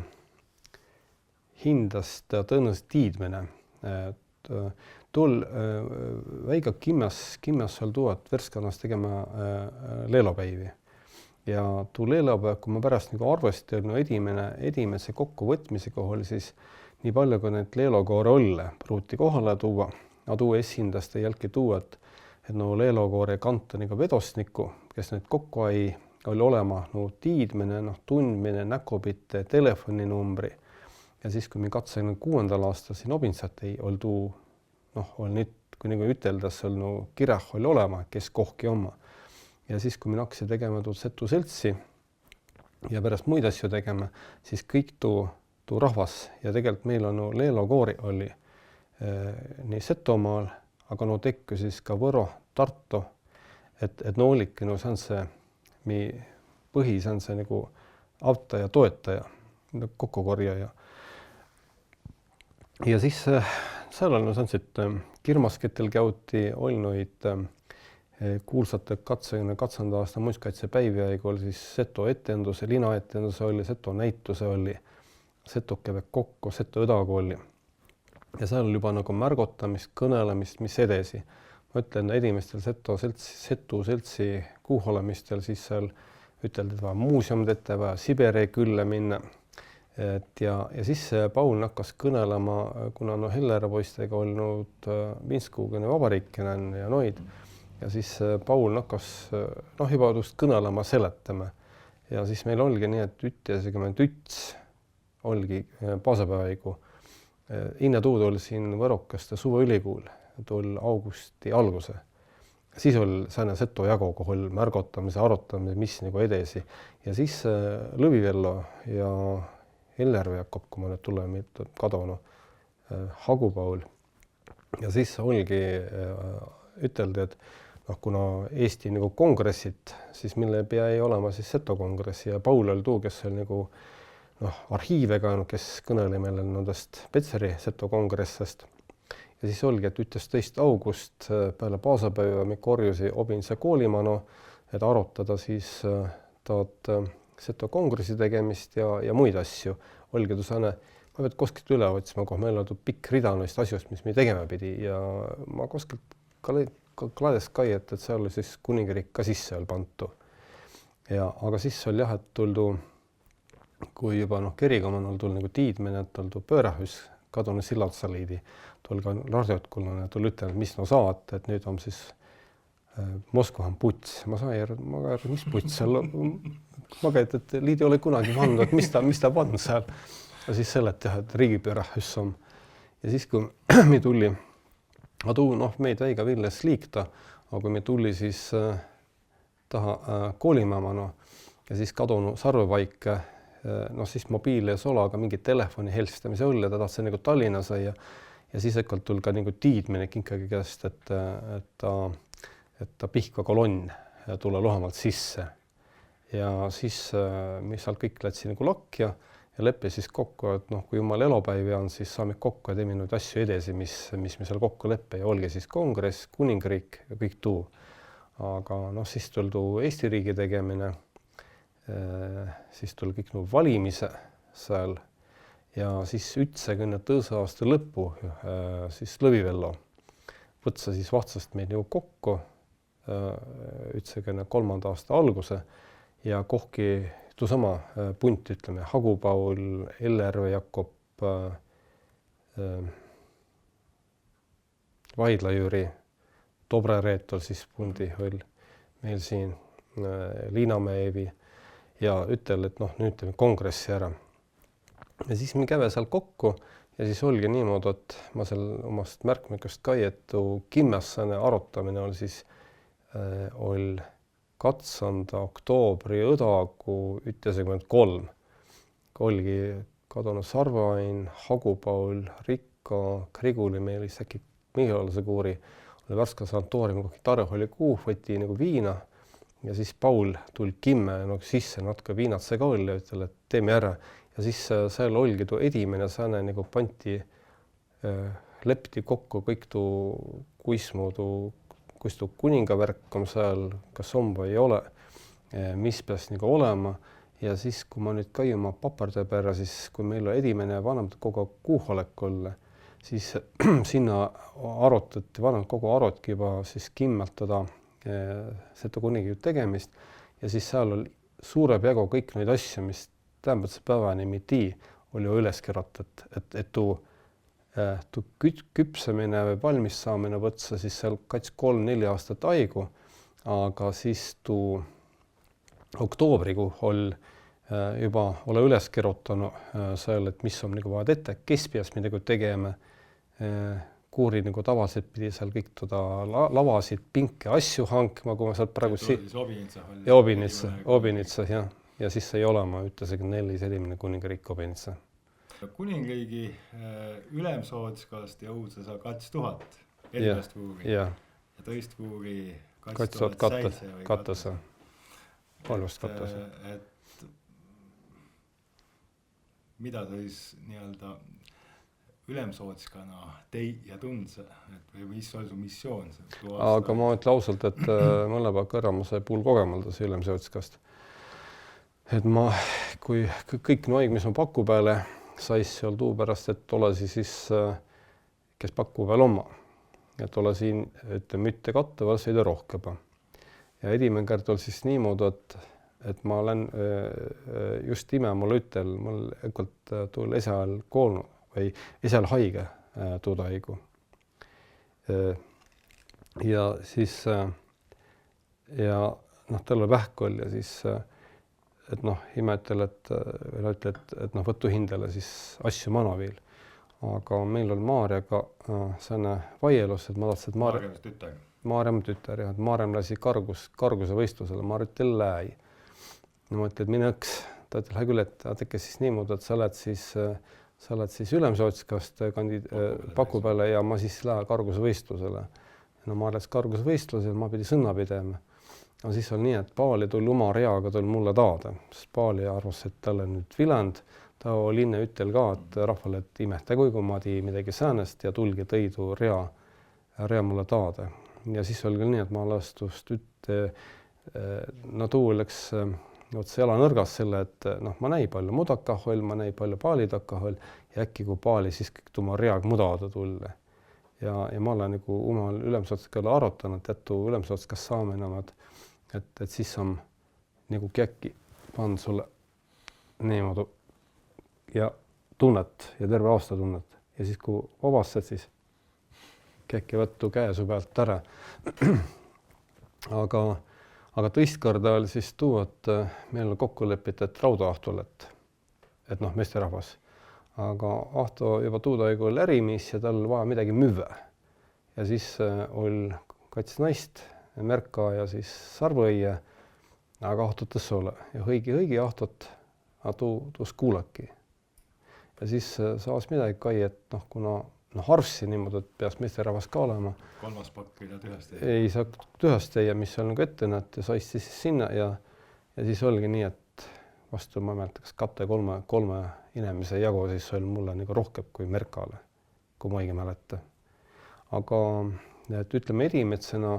hindast tõenäoliselt tiidmine. Tuul väiga kimmas oli tuu, et Verskannas tegema leelopäivi. Ja tuu leelopäev, kui ma pärast nagu arvesti oli edimese kokkuvõtmisega oli siis nii palju, kui need leelokoore olle pruuti kohale tuua, aga tuu esindast ei jälki tuu, et leelokoore kanta nagu vedostniku, kes need kokku oli olema tiidmine, tundmine, näkopitte, telefoninumbri. Ja siis, kui me 2006. aastal siin Obinsat ei oli tuu, oli nüüd, kui nagu üteldas, kirjah oli olema, kes kohki oma. Ja siis, kui me hakkasin tegema tuu Setu seltsi ja pärast muid asju tegema, siis kõik tuu rahvas ja tegelikult meil on leelokoori oli nii Setomaal, aga tekku siis ka Võro, Tartu, et oligi see on see, mi põhis on see nagu auta ja toetaja, kokkukorjaja. Ja siis seal on kirmasketel käuti olnuid kuulsate katsanda aasta muinsuskaitsepäivi, kui oli siis Seto etenduse, Lina etenduse oli, Seto näituse oli, Seto käve kokku, Seto õdakooli. Ja seal oli juba nagu märgotamist, kõnelemist, mis edasi. Ma ütlen, edimestel Setu seltsi kuuholemistel siis seal üteldi, et vaja muuseumid ette, vaja Siberi külle minna. Ja siis Paul hakkas kõnelema, kuna Hellera poistega olnud Minskuga vabariikene ja noid. ja siis Paul nakkas juba tust kõnelema seletama ja siis meil oligi nii, et üts olgi paasapäevaigu. Inne tuud oli siin Võrokaste suveülikuul, tuul augusti alguse. Siis oli sääne seto jago, kuhu oli märgotamise, aruttamise, mis nagu edesi. Ja siis Lõvivello ja Ellerve Jakob, kui ma nüüd tuleme kadonu, Hagu-Paul. Ja siis oligi üteldi, et kuna Eesti nagu kongressit, siis mille pea ei olema siis seto kongressi ja Paul oli tuu, kes oli nagu arhiivega, kes kõneli meile nendest Petseri seto kongressest. Ja siis olgi, et 11. august peale paasapäeva me korjusi Obinse koolimano, et arutada siis taad seto kongressi tegemist ja muid asju. Olgi tu sääne, ma pead koskilt üle otsima, koh meil on pikk rida neist asjust, mis me tegema pidi ja ma koskilt klaadest kai, et seal oli siis kuningriik ka sisse oli pantu. Aga siis oli jah, et tuldu, kui juba kerikomanal tuli nagu tiidmine, et tuldu pöörahus, kadunu Sillatsaliidi, tuli ka radiotkul, tuli ütelnud, mis saad, et nüüd on siis Moskva on puts. Ma sai aru, mis puts seal on. Ma käid, et liidi oli kunagi pannud, et mis ta pannud seal. Ja siis sellet jah, et riigipöörahus on. Ja siis, kui me tuli, meid väiga villes liikta, aga kui me tuli siis taha koolimamano ja siis kadunu sarvepaike, siis mobiil ja solaga mingi telefoni helstamise õll ja ta tahtsi nagu Tallinna sai ja siis äkkalt tuli ka nagu tiidmine kinkagi käest, et ta Pihkva kolonn tule lohemalt sisse. Ja siis me seal kõik lätsi nagu lakja ja leppi siis kokku, et kui jumal elopäivi on, siis saame kokku ja teeme nüüd asju edesi, mis me seal kokku leppe ja olgi siis kongress, kuningriik ja kõik tuu. Aga siis tuli tuu Eesti riigi tegemine, siis tuli kõik valimise seal ja siis 92. aasta lõppu siis Lõvivello võtsa siis vahtsast meid nagu kokku 93. aasta alguse ja kohki tuusama punt, ütleme, Hagu-Paul, Ellerve Jakob, Vaidla-Jüri, Dobre-Reetol siis pundi oli meil siin, Liinamäevi ja ütel, et nüüd teeme kongressi ära. Ja siis me käve seal kokku ja siis olgi niimoodi, et ma seal omast märkmikust kai, et kimmässane arutamine oli siis oli 2. oktoobri õdagu 93. Olgi kadunu Sarvain, Hagu-Paul, Rikko, Kriguli meil äkki Mihjalase kuuri, oli Värska sanatooriumi, kui Tarja oli kuu, võtti nagu viina ja siis Paul tuli kimme sisse natuke viinatse ka oli ja ütel, et teeme ära. Ja siis seal olgi tuu edimene sääne nagu panti, lepti kokku kõik tuu kus tuu kuningavärk on seal, kas on või ei ole, mis peaks nagu olema. Ja siis, kui ma nüüd kai oma paparde pära, siis kui meil on edimene vanemad kogu kuuholek olla, siis sinna arutati, vanemad kogu arutki juba siis kimmeltada seda kuningi tegemist ja siis seal oli suure peagu kõik neid asju, mis tähendab päevani midi oli ju üles kirjutatud, et tuu küpsemine või valmis saamine võtsa siis seal 3-4 aastat aigu, aga siis tuu oktoobrikuu oli juba ole üles kirjutanud seal, et mis on nagu vaja ette, kes peaks midagi tegema, kuuri nagu tavaliselt pidi seal kõik lavasid, pinke, asju hankima, kui ma sealt praegu Obinitsa, jah. Ja siis ei ole, ma ütlesin, 4-7 kuningriik Obinitsa. Kuningriigi ülemsootskast jõudsa sa 2000 eelmest kuuri ja tõist kuuri 2007 katuse. Palvust katuse. Et mida ta siis nii-öelda ülemsootskana tei ja tundse, või mis oli su missioon? Aga ma ütlen ausalt, et mõleba kõrra ma sai puul kogemalda see ülemsootskast. Et ma, kui kõik noig, mis ma paku peale, sais seal tuu pärast, et ole siis, kes paku peal oma. Et ole siin, mitte katte, vaid sõida rohkeba. Ja edimene kord oli siis niimoodi, et ma olen just ime mul ütel, mul äkkult tuli esal koolnu või esal haige tuudaigu. Ja siis ja noh, tal oli vähk oli ja siis et noh, ime ütel, et võttu hindele siis asju manaviil. Aga meil oli Maarjaga selline vaielus, et ma tahtsin, et Maarjamist tütar. Maarjam tütar jah, et Maarjam lasi karguse võistlusele, ma ütlen läi. No ma ütlen, et mine õks, ta ütleb, hea küll, et teke siis niimoodi, et sa oled siis Ülemsootskast paku peale ja ma siis lähen karguse võistlusele. No ma läks karguse võistlusele, ma pidi sõna pidema. Aga siis oli nii, et Paali tuli oma reaga tuli mulle taada, sest Paali arvas, et talle nüüd viland. Ta oli linna ütel ka, et rahvale, et imehta kui ma tii midagi säänest ja tulgi tõidu rea mulle taada. Ja siis oli küll nii, et ma lastust no tuu läks otse jala nõrgas selle, et noh, ma näi palju mudakaholl, ma näi palju Paali takaholl ja äkki kui Paali siis tuma reag mudada tulla. Ja ma olen nagu omal Ülemsootskale arutanud, et jättu Ülemsootskast saame enam, et siis on nagu käkki pannud sulle niimoodi ja tunnet ja terve aasta tunnet. Ja siis kui vabastad, siis käkki võttu käe su pealt ära. Aga tõist korda oli siis tuu, et meil on kokku lepit, et raudaahtul, et noh, meesterahvas. Aga Ahto juba tuudaigu oli ärimis ja tal oli vaja midagi müüa. Ja siis oli kats naist, Merka ja siis Sarvõie, aga Ahtotes ole. Ja hõigi Ahtot, aga tuus kuulaki. Ja siis saas midagi kai, et noh, kuna arvsi niimoodi, et peaks meesterahvas ka olema. Kolmas pakk ei saa tühest teie. Ei saa tühest teie, mis seal nagu ette näete, saist siis sinna ja siis oligi nii, et vastu ma mäletan, kas katte kolme inimese jagu siis oli mulle nagu rohkem kui Merkale, kui ma õige mäleta. Aga et ütleme erimetsena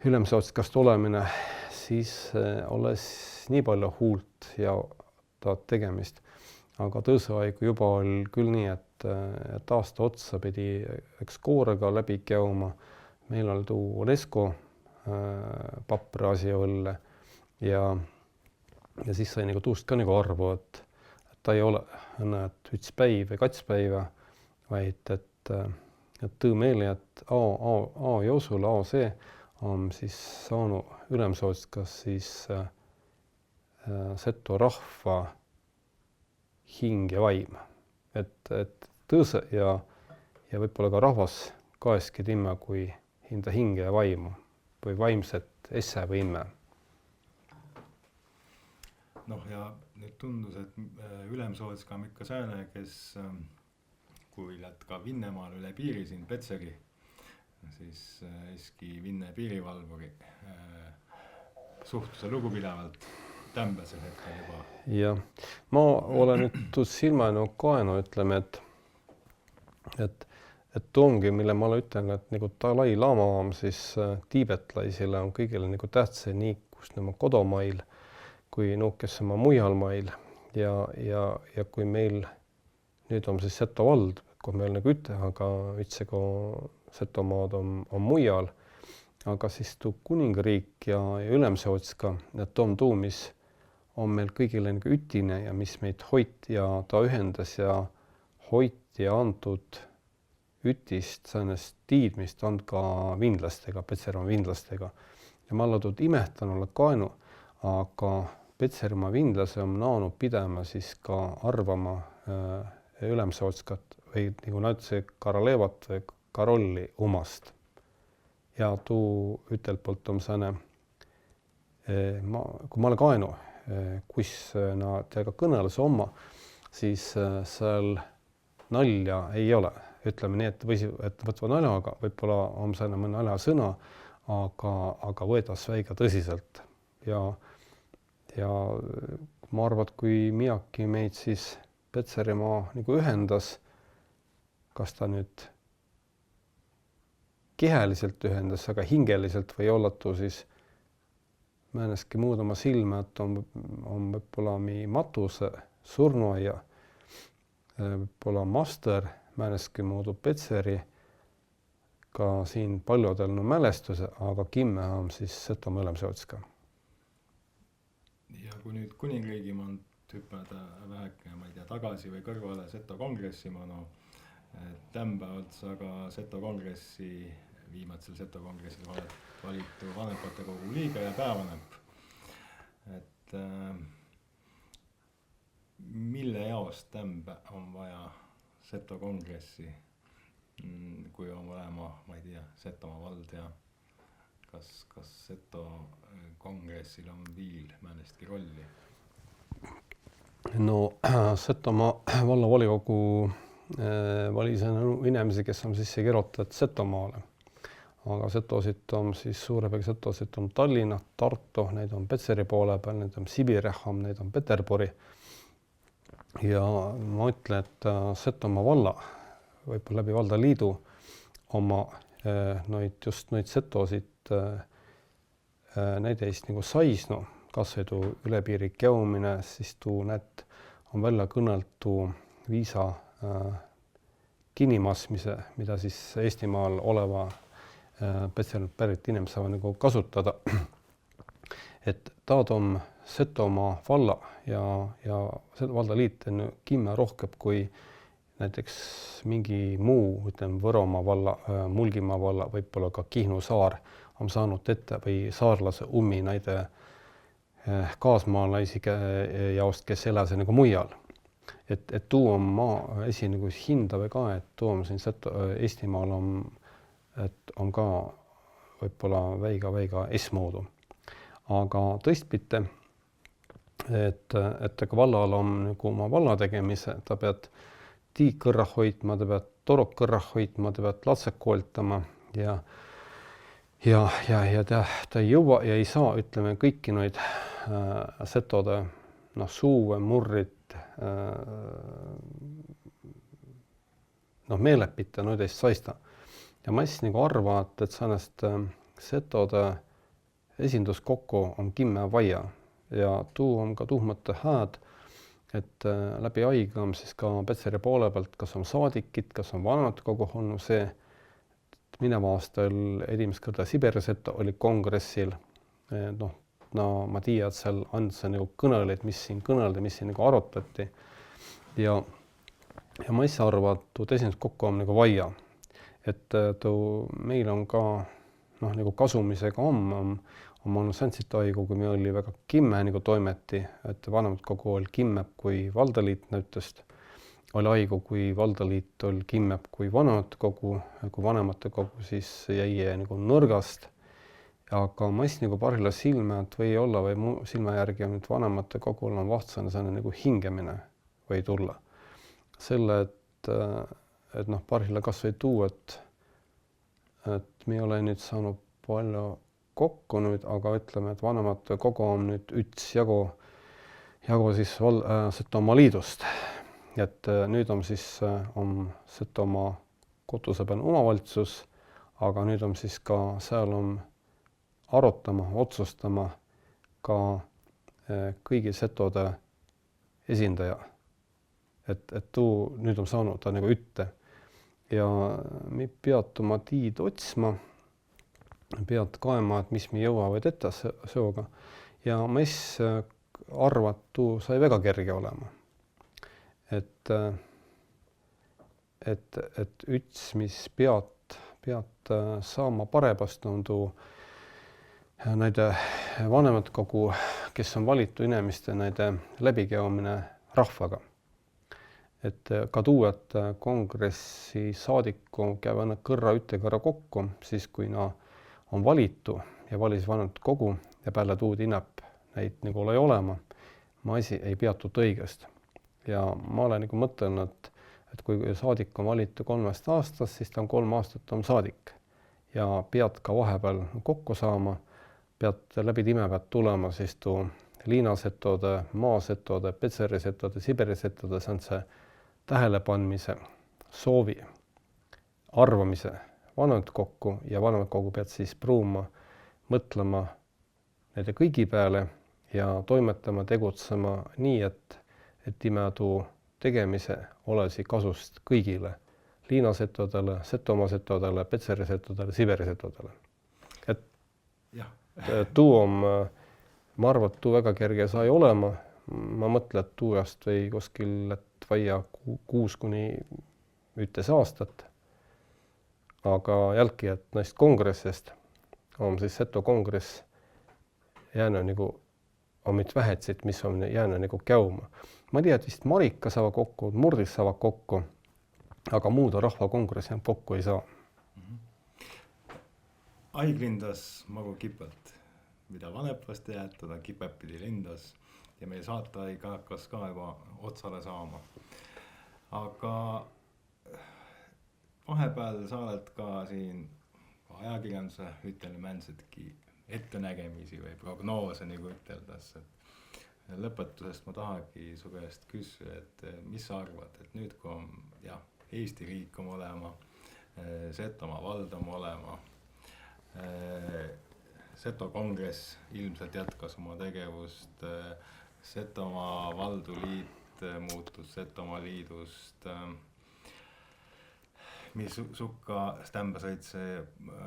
Ülemsootskast olemine, siis olles nii palju huult ja taad tegemist. Aga tõõsaigu juba oli küll nii, et aasta otsa pidi üks koorega läbi käima. Meil oli tuu UNESCO papra asi olla ja siis sai nagu tuust ka nagu arvu, et ta ei ole et üks päiv või kats päiva, vaid et tõu meeli, et A Joosule, A see on siis saanud Ülemsootskas siis seto rahva hing ja vaim. Et tõõse ja võib-olla ka rahvas kaeski timme kui hinda hinge ja vaimu või vaimset esse või imme. Noh ja nüüd tundus, et Ülemsootska on ikka sääne, kes kui lähed ka Vinnemaal üle piiri siin Petseri, siis eski Vinne piirivalvuri suhtluse lugupidavalt tämbeses hetkel juba. Jah, ma olen nüüd silmanud kaenu, ütleme, et ongi, mille ma ütlen, et nagu Dalai Lama on siis tiibetlaisile on kõigile nagu tähtsa nii, kus nema kodomail kui kes oma mujal mail ja kui meil nüüd on siis Seto vald, kui meil nagu aga ütsega Setomaad on mujal, aga siis tuu kuningriik ja Ülemsootska, et on tuu, mis on meil kõigile nagu ütine ja mis meid hoit ja ta ühendas ja hoit ja antud ütist säänest tiidmist and ka vindlastega, Petserimaa vindlastega. Ja ma olen tuud imehtanule kaenu, aga Petserimaa vindlase on naanud pidema siis ka arvama Ülemsootskat või nagu näituse Karalevat või Karolli omast. Ja tuu ütelt poolt on sääne, kui ma olen kaenu, kus nad teiega kõneles oma, siis seal nalja ei ole. Ütleme nii, et võtva naljaga, võib-olla on sääne mõne nalja sõna, aga võetas väiga tõsiselt. Ja ma arvan, et kui miaki meid siis Petserimaa nagu ühendas, kas ta nüüd keheliselt ühendas, aga hingeliselt või ollatu siis mõneski muudama silma, et on võib-olla mi matuse surnuaia, võib-olla master, mõneski muudu Petseri, ka siin paljudel mälestuse, aga kimme on siis Setomaa Ülemsootska. Ja kui nüüd kuningriigi maand hüppada väheke, ma ei tea, tagasi või kõrvale Seto kongressi, ma tämba otsa ka Seto kongressi viimatsel Seto kongressil valitu vanempatekogu liige ja peavanemp. Et mille jaost tämb on vaja Seto kongressi, kui on olema, ma ei tea, Setomaa vald ja kas Seto kongressil on viil määnestki rolli? No Setomaa vallavolikogu valis inimesi, kes on sisse kirjutatud Setomaale. Aga Setosid on siis suurepegi Setosid on Tallinna, Tartu, neid on Petseri poole peal, neid on Sibireham, neid on Peterburi. Ja ma ütlen, et Setomaa valla, võib-olla läbi valdaliidu oma neid Setosid neid eest nagu saisnu, kas ei tuu üle piiri käumine, siis tuu need on välja kõnelt tuu viisa kinnimasmise, mida siis Eestimaal oleva Petserilt pärit inimesed saavad nagu kasutada. Et taad on Setomaa valla ja valdaliit on kimme rohkem kui näiteks mingi muu, ütleme Võromaa valla, Mulgimaa valla, võib-olla ka Kihnu saar on saanud ette või saarlase ummi näide kaasmaalaisi jaost, kes elas nagu mujal. Et tuu on maa esi nagu hindave ka, et tuu on siin Eestimaal on ka võib-olla väiga esmoodu. Aga tõistpite, et vallal on nagu oma valla tegemise, ta pead tiik kõrra hoidma, ta pead torok kõrra hoidma, ta pead latsek kooltama ja ta ei jõua ja ei saa, ütleme, kõiki neid setode suue, murrid, meelepite noid eest saista. Ja ma siis nagu arva, et säänest setode esinduskokku on kimme vaja ja tuu on ka tuhmate hääd, et läbi aega on siis ka Petseri poole pealt, kas on saadikid, kas on vanematekogu olnud see, mineva aastal edimest kõrda Siberi Seto oli kongressil, ma tiian, et seal andse nagu kõnelid, mis siin kõneldi, mis siin nagu arutati ja ma ise arvan, et tuu esinduskokku on nagu vaja, et meil on ka nagu kasumisega on olnud säntsit aigu, kui me oli väga kimme nagu toimeti, et vanematkogu oli kimmeb kui valdaliit näitest, oli aigu, kui valdaliit oli kimmeb kui vanematekogu siis jäi nagu nõrgast. Aga ma ise nagu parilla silme, et või olla või mu silma järgi on nüüd vanematekogul on vahtsane säärne nagu hingemine või tulla. Selle, et parilla kas või tuu, et me ei ole nüüd saanud palju kokku nüüd, aga ütleme, et vanematekogu on nüüd üks jagu siis Setomaa liidust. Et nüüd on siis Setomaa koduse peal omavalitsus, aga nüüd on siis ka seal on arutama, otsustama ka kõigi setode esindaja. Et tuu nüüd on saanud ta nagu ütte. Ja me peatuma tiid otsma, pead kaema, et mis me jõuavad ette seoga. Ja ma arvan, et tuu sai väga kerge olema. Et üks, mis pead saama paremast on tuu näide vanematkogu, kes on valitu inimeste näide läbikäimine rahvaga. Et ka tuu, et kongressi saadiku käivad kõrra üte kõrra kokku, siis kui on valitu ja valis vanematkogu ja peale tuud inab neid nagu ole olema, ma ei peatut õigest. Ja ma olen nagu mõtelnud, et kui saadik on valitu 3 aastast, siis ta on 3 aastat on saadik ja pead ka vahepeal kokku saama, pead läbi time pead tulema siis tuu liinasetode, maasetode, Petseri setode, Siberi setode, see on see tähelepandmise, soovi, arvamise vanematkogu ja vanematkogu pead siis pruuma, mõtlema nende kõigi peale ja toimetama, tegutsema nii, et ime tuu tegemise olesi kasust kõigile, liinasetodele, Setomaa setodele, Petseri setodele, Siberi setodele. Et tuu on, ma arvan, et tuu väga kerge sai olema, ma mõtlen, et tuu jast või kuskil vaja 6 kuni 1 aastat. aga jälki, et näist kongressist on siis Seto kongress jäänyt niinku on mit vähetsit, missä on jäänyt niinku käymään. Mä tiedän, että vist Marikka saava kokku, Murdis saava kokku, aga muuda rahvakongressi kokku ei saa. Aig lindas Maru Kipelt, mida Vanepast jäetada, Kipep pidi lindas ja meie saateaig hakkas ka juba otsale saama. Aga vahepeal sa oled ka siin ajakirjanduse ütlemäänsetki ettenägemisi või prognoose, nagu üteldas. Lõpetusest ma tahagi su käest küsida, et mis sa arvad, et nüüd kui on Eesti riik on olema, Setomaa vald on olema, Seto kongress ilmselt jätkas oma tegevust, Setomaa valdu liit muutus Setomaa liidust, mis sukka stämbä sõid see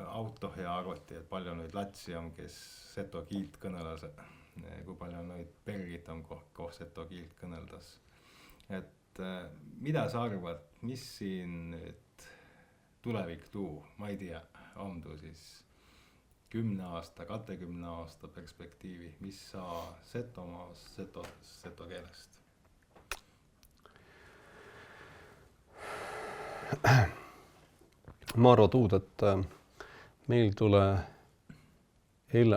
auto ja arvati, et palju neid latsi on, kes seto kiilt kõnelas, kui palju neid pergid on, koh seto kiilt kõneldas. Et mida sa arvad, mis siin nüüd tulevik tuu, ma ei tea, on tuu siis 10 aasta, 20 aasta perspektiivi, mis sa Setomaas, seto keelest? Ma arvan tuud, et meil tule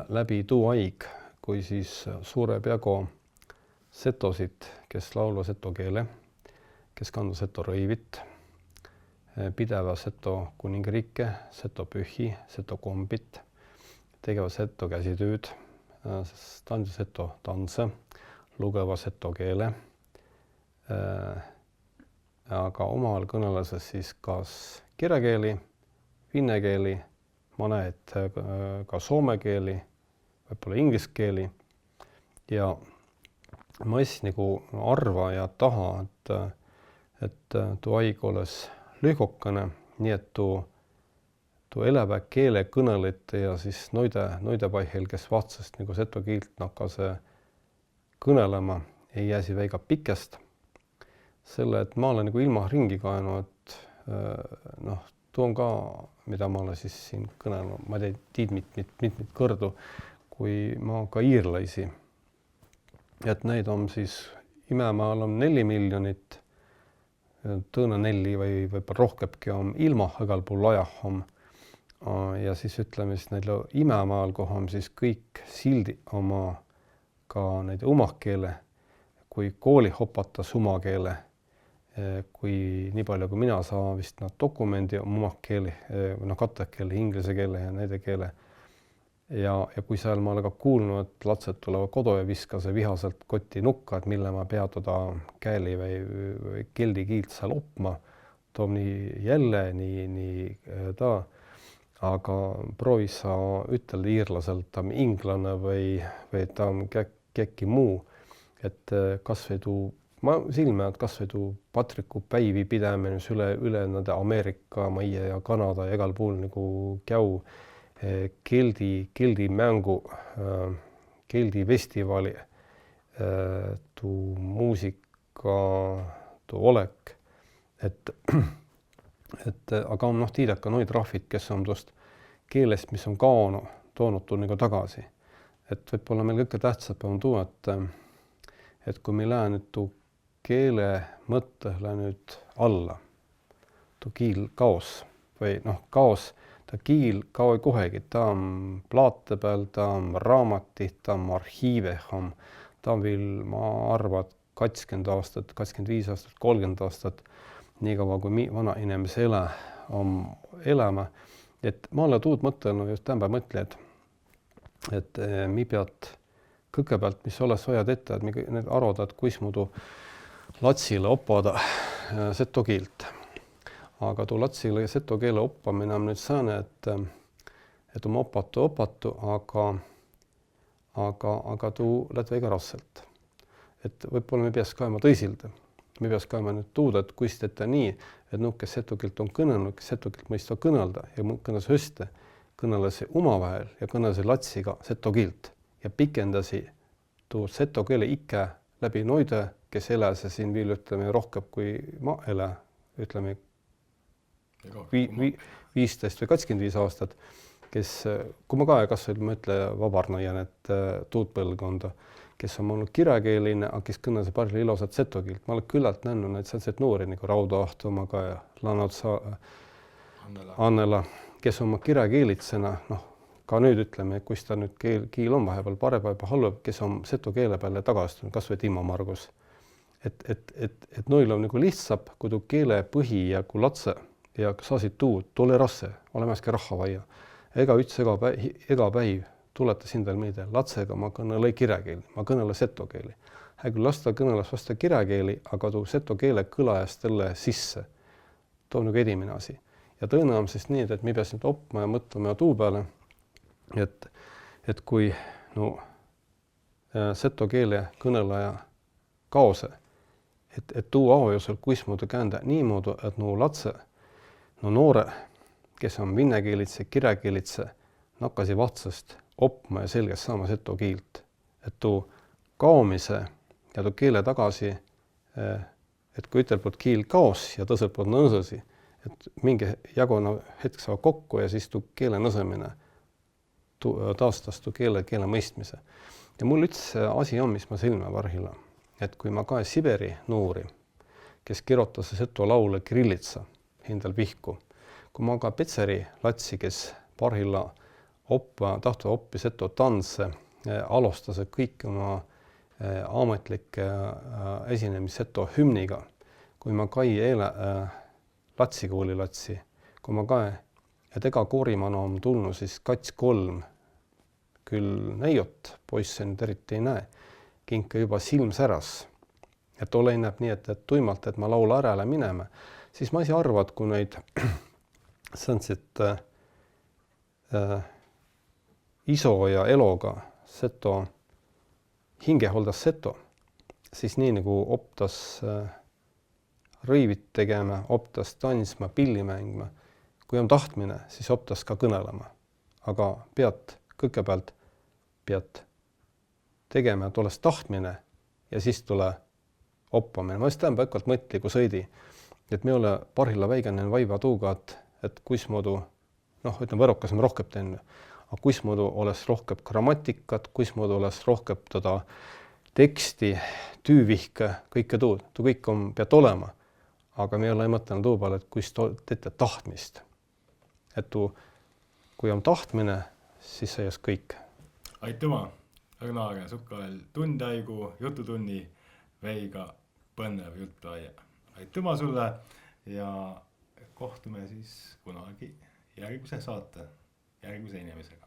läbi tuu aig, kui siis suure peago setosid, kes laulva seto keele, kes kandu seto rõivit, pideva seto kuningriike, seto pühi, seto kombit, tegeva seto käsitüüd, tansi seto tanse, lugeva seto keele, aga omal kõneleses siis kas kirjakeeli, finne keeli, ma näen, et ka soome keeli, võib-olla inglise keeli ja ma nagu arva ja taha, et tuu aig oles lühkokene, nii et tuu elävä keele kõnelite ja siis noide paihel, kes vahtsast nagu seto kiilt nakkase kõnelema, ei jääsi väga pikest. Selle, et ma olen nagu ilma ringi kaenu, et tuu on ka, mida ma olen siis siin kõnelenud, ma tiid mitmit kõrdu, kui ma ka iirlaisi. Et neid on siis, Imämaal on 4 miljonit, tõõna 4 või võib-olla rohkebki on ilma igal pool lajah on. Ja siis ütleme siis neil Imämaal, koha on siis kõik sildi oma ka neid umakeele, kui kooli hopatas umakeele, kui nii palju kui mina saan vist dokumendi umakeeli, katekeeli, inglise keele ja näide keele. Ja kui seal ma olen ka kuulnud, et lapsed tulevad kodu ja viskase vihaselt kotti nukka, et mille ma peatuda kääli või keldi kiilt seal opma, toob nii jälle, nii ta, aga proovis sa ütelda iirlaselt, ta on inglane või ta on käkki muu, et kas või tuu ma silme, et kas või tuu Patriku päivi pidämine üle nende Ameerika, Maie ja Kanada ja igal pool nagu käu keldi mängu, keldi festivali, tuu muusika, tuu olek, et aga on tiidad ka noid rahvid, kes on tuost keelest, mis on toonud tuu nagu tagasi. Et võib-olla meil kõige tähtsam on tuu, et kui meil läheb nüüd tuu keele mõttele nüüd alla, tuu kiil kaos või kaos, ta kiil kao ei kohegi, ta on plaate peal, ta on raamatid, ta on arhiive, ta on veel, ma arvan, 20 aastat, 25 aastat, 30 aastat, nii kaua kui vana inimese on elämä. Et ma olen tuud mõttelnud just tämba mõtled, et mi pead kõigepealt, mis oles vaja ette, et mi arvada, et kuis muidu latsile opada seto kiilt. Aga tuu latsile seto keele oppamine on nüüd sääne, et on opatu, aga tuu läht väga rasselt. Et võib-olla me peaks kaema tõisilda. Me peaks kaema nüüd tuuda, et kuis teete nii, et kes seto kiilt on kõnelnud, kes seto kiilt mõista kõnelda ja kõneles höste, kõnelesi omavahel ja kõnelesi latsiga seto kiilt ja pikendasi tuu seto keele ikke läbi noide, kes eläse siin veel ütleme rohkem kui ma elä, ütleme 15 või 25 aastat, kes, kui ma ka kas või mõtle vabarnoian, et tuud põlvkonda, kes on olnud kirjakeeline, aga kes kõnnes palju ilosat setokielt. Ma olen küllalt näinud neid selliseid noori nagu Raudo Ahtomaga ja Lanotsa Annela, kes on kirjakeelitsena, noh, ka nüüd ütleme, kus ta nüüd kiil on vahepeal parema ja halvem, kes on seto keele peale tagastunud, kas või Timo Margus. Et noil on nagu lihtsalt, kui tuu keele põhi ja kui latse ja saasid tuud, tule rasse, olemaski rahva vaia. Ega üts ega päiv tuletas hindel meelde, latsega ma kõnele kirjakeeli, ma kõnele seto keeli. Hägu lasta kõneles vasta kirjakeeli, aga tuu seto keele kõlajas tälle sisse. Too on nagu edimine asi. Ja tõenäoliselt nii, et me peas nüüd oppima ja mõtlema tuu peale, et kui seto keele kõneleja kaose, et tuu aojusel kuismuudu käända niimoodi, et latse, noore, kes on vinnekeelitse, kirjakeelitse, nakkasi vahtsast oppima ja selgelt saama seto kiilt. Et tuu kaomise ja tuu keele tagasi, et kui ütel poolt kiil kaos ja tõselt poolt nõõsasi, et mingi jaguna hetk saa kokku ja siis tuu keele nõsemine taastas tuu keele mõistmise. Ja mul üks asi on, mis ma silma varhila, et kui ma kae Siberi noori, kes kirjutas seto laule Kirillitsa hindel vihku, kui ma ka Petseri latsi, kes parhilla tahtu oppi seto tanse, alustas kõik oma ametlikke esinemist seto hümniga, kui ma kai eile latsikooli latsi, kui ma kae, et ega koorimana on tulnud siis 2-3, küll näiot, poisse nüüd eriti ei näe, kinke juba silm säras, et ole näeb nii, et tuimalt, et ma laula ärale minema, siis ma ise arvan, et kui neid sõntsid iso ja eloga seto hinge holdas seto, siis nii nagu optas rõivit tegema, optas tansma, pilli mängma. Kui on tahtmine, siis optas ka kõnelema. Aga kõigepealt pead tegema, et oleks tahtmine ja siis tule oppamine. Ma just tämän päkkalt mõtli, kui sõidi, et me ole parhilla väiganen vaiva tuuga, et kuismodu, ütleme võrokas me rohkem tenne, aga kuismodu oleks rohkem grammatikat, kuismodu oleks rohkem teksti, tüüvihke, kõike tuud. Tuu kõik on pead olema, aga me ole mõtlenud tuu peale, et kuis teete tahtmist. Et tuu, kui on tahtmine, siis see jäs kõik. Aitüma, Õgnaage, sukka veel tundaigu, jututunni veiga põnnev juttu aia. Aitüma sulle ja kohtume siis kunagi järgmise saate järgmise inimesega.